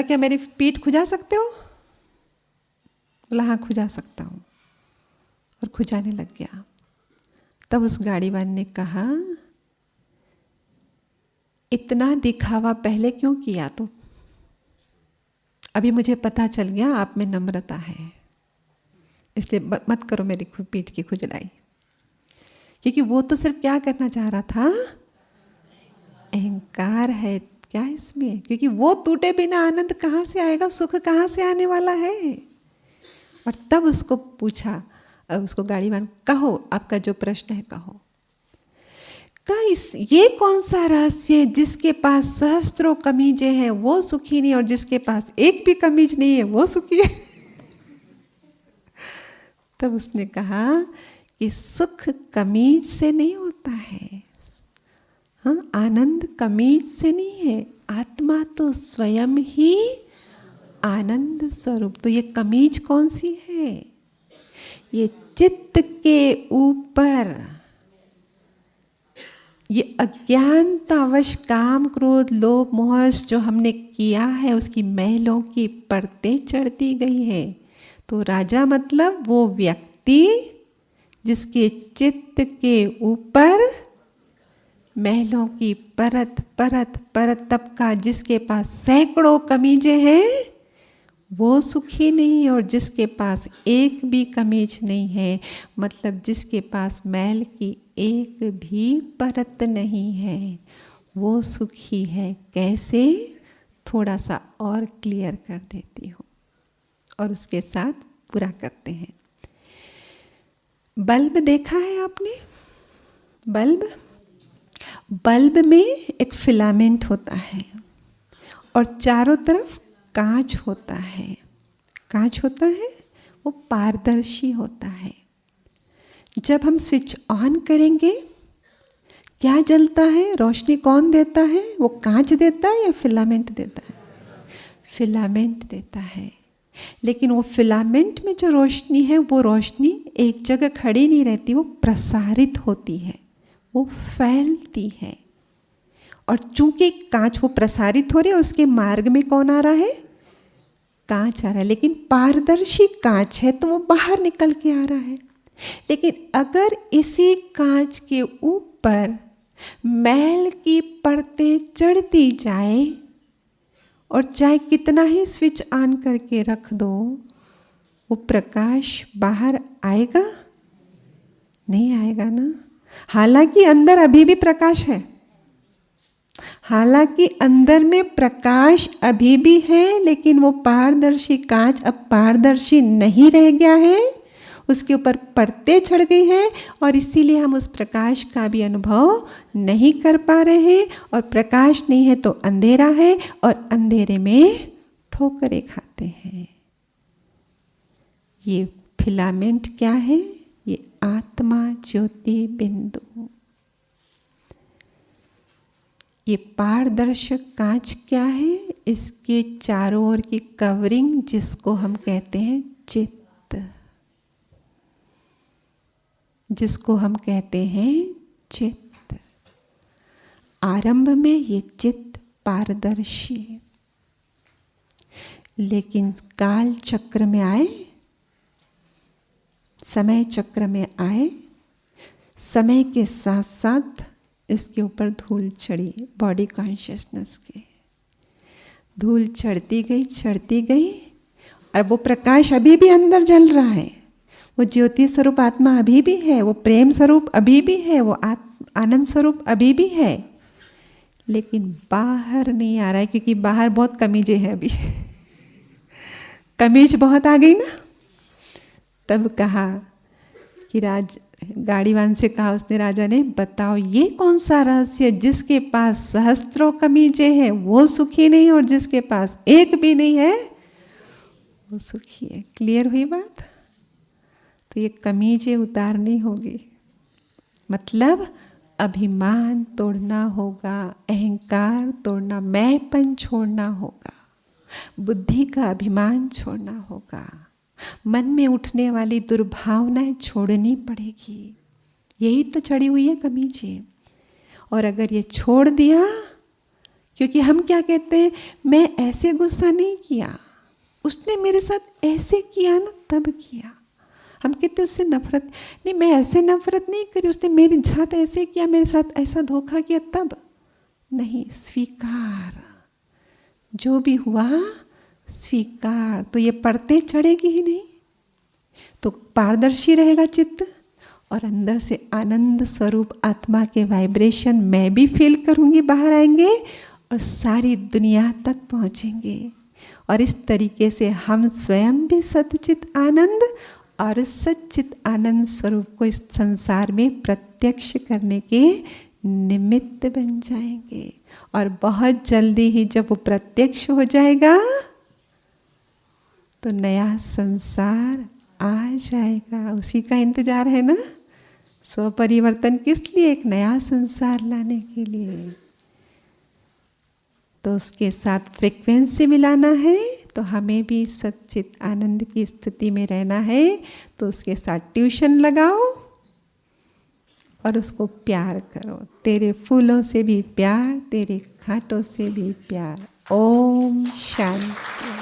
क्या मेरी पीठ खुजा सकते हो? बोला हाँ खुजा सकता हूँ, और खुजाने लग गया। तब उस गाड़ीवान ने कहा, इतना दिखावा पहले क्यों किया? तो अभी मुझे पता चल गया आप में नम्रता है, इसलिए मत करो मेरी पीठ की खुजलाई। क्योंकि वो तो सिर्फ क्या करना चाह रहा था, अहंकार है क्या इसमें, क्योंकि वो टूटे बिना आनंद कहाँ से आएगा, सुख कहाँ से आने वाला है। और तब उसको पूछा, उसको गाड़ीवान, कहो आपका जो प्रश्न है कहो। ये कौन सा रहस्य है, जिसके पास सहस्त्रों कमीजें हैं वो सुखी नहीं, और जिसके पास एक भी कमीज नहीं है वो सुखी है। तब उसने कहा कि सुख कमीज से नहीं होता है, हाँ, आनंद कमीज से नहीं है, आत्मा तो स्वयं ही आनंद स्वरूप। तो ये कमीज कौन सी है? ये चित्त के ऊपर ये अज्ञानतावश काम क्रोध लोभ मोह जो हमने किया है उसकी महलों की परतें चढ़ती गई है। तो राजा मतलब वो व्यक्ति जिसके चित्त के ऊपर महलों की परत परत परत तबका, जिसके पास सैकड़ों कमीजें हैं वो सुखी नहीं, और जिसके पास एक भी कमीज नहीं है मतलब जिसके पास मैल की एक भी परत नहीं है वो सुखी है। कैसे? थोड़ा सा और क्लियर कर देती हूँ और उसके साथ पूरा करते हैं। बल्ब देखा है आपने? बल्ब में एक फिलामेंट होता है और चारों तरफ कांच होता है। कांच होता है, वो पारदर्शी होता है। जब हम स्विच ऑन करेंगे क्या जलता है? रोशनी कौन देता है? वो कांच देता है या फिलामेंट देता है? फिलामेंट देता है। लेकिन वो फिलामेंट में जो रोशनी है वो रोशनी एक जगह खड़ी नहीं रहती, वो प्रसारित होती है, वो फैलती है। और चूंकि कांच वो प्रसारित हो रही है, उसके मार्ग में कौन आ रहा है? कांच आ रहा है। लेकिन पारदर्शी कांच है तो वो बाहर निकल के आ रहा है। लेकिन अगर इसी कांच के ऊपर मैल की परतें चढ़ती जाए और चाहे कितना ही स्विच ऑन करके रख दो, वो प्रकाश बाहर आएगा? नहीं आएगा ना। हालांकि अंदर अभी भी प्रकाश है, हालांकि अंदर में प्रकाश अभी भी है, लेकिन वो पारदर्शी कांच अब पारदर्शी नहीं रह गया है, उसके ऊपर परतें चढ़ गई है और इसीलिए हम उस प्रकाश का भी अनुभव नहीं कर पा रहे हैं। और प्रकाश नहीं है तो अंधेरा है और अंधेरे में ठोकरें खाते हैं। ये फिलामेंट क्या है? ये आत्मा ज्योति बिंदु। ये पारदर्शक कांच क्या है? इसके चारों ओर की कवरिंग जिसको हम कहते हैं चित्त, जिसको हम कहते हैं चित्त। आरंभ में ये चित्त पारदर्शी, लेकिन काल चक्र में आए, समय चक्र में आए, समय के साथ साथ इसके ऊपर धूल चढ़ी, बॉडी कॉन्शियसनेस की धूल चढ़ती गई और वो प्रकाश अभी भी अंदर जल रहा है, वो ज्योति स्वरूप आत्मा अभी भी है, वो प्रेम स्वरूप अभी भी है, वो आनंद स्वरूप अभी भी है, लेकिन बाहर नहीं आ रहा है क्योंकि बाहर बहुत कमीजें हैं अभी कमीज बहुत आ गई ना। तब कहा कि गाड़ीवान से कहा उसने, राजा ने, बताओ ये कौन सा रहस्य, जिसके पास सहस्त्रों कमीजें हैं वो सुखी नहीं और जिसके पास एक भी नहीं है वो सुखी है। क्लियर हुई बात? तो ये कमीजें उतारनी होगी, मतलब अभिमान तोड़ना होगा, अहंकार तोड़ना, मैंपन छोड़ना होगा, बुद्धि का अभिमान छोड़ना होगा, मन में उठने वाली दुर्भावनाएं छोड़नी पड़ेगी। यही तो चढ़ी हुई है कमीजें। और अगर ये छोड़ दिया, क्योंकि हम क्या कहते हैं, मैं ऐसे गुस्सा नहीं किया, उसने मेरे साथ ऐसे किया ना तब किया। हम कहते उससे नफरत नहीं, मैं ऐसे नफरत नहीं करी, उसने मेरे साथ ऐसे किया, मेरे साथ ऐसा धोखा किया तब नहीं। स्वीकार, जो भी हुआ स्वीकार। तो ये परतें चढ़ेगी ही नहीं, तो पारदर्शी रहेगा चित्त और अंदर से आनंद स्वरूप आत्मा के वाइब्रेशन मैं भी फील करूंगी, बाहर आएंगे और सारी दुनिया तक पहुंचेंगे। और इस तरीके से हम स्वयं भी सच्चित आनंद और सच्चित आनंद स्वरूप को इस संसार में प्रत्यक्ष करने के निमित्त बन जाएंगे। और बहुत जल्दी ही जब वो प्रत्यक्ष हो जाएगा तो नया संसार आ जाएगा। उसी का इंतजार है ना। स्व परिवर्तन किस लिए? एक नया संसार लाने के लिए। तो उसके साथ फ्रीक्वेंसी मिलाना है, तो हमें भी सच्चित आनंद की स्थिति में रहना है। तो उसके साथ ट्यूशन लगाओ और उसको प्यार करो। तेरे फूलों से भी प्यार, तेरे खाटों से भी प्यार। ओम शांति।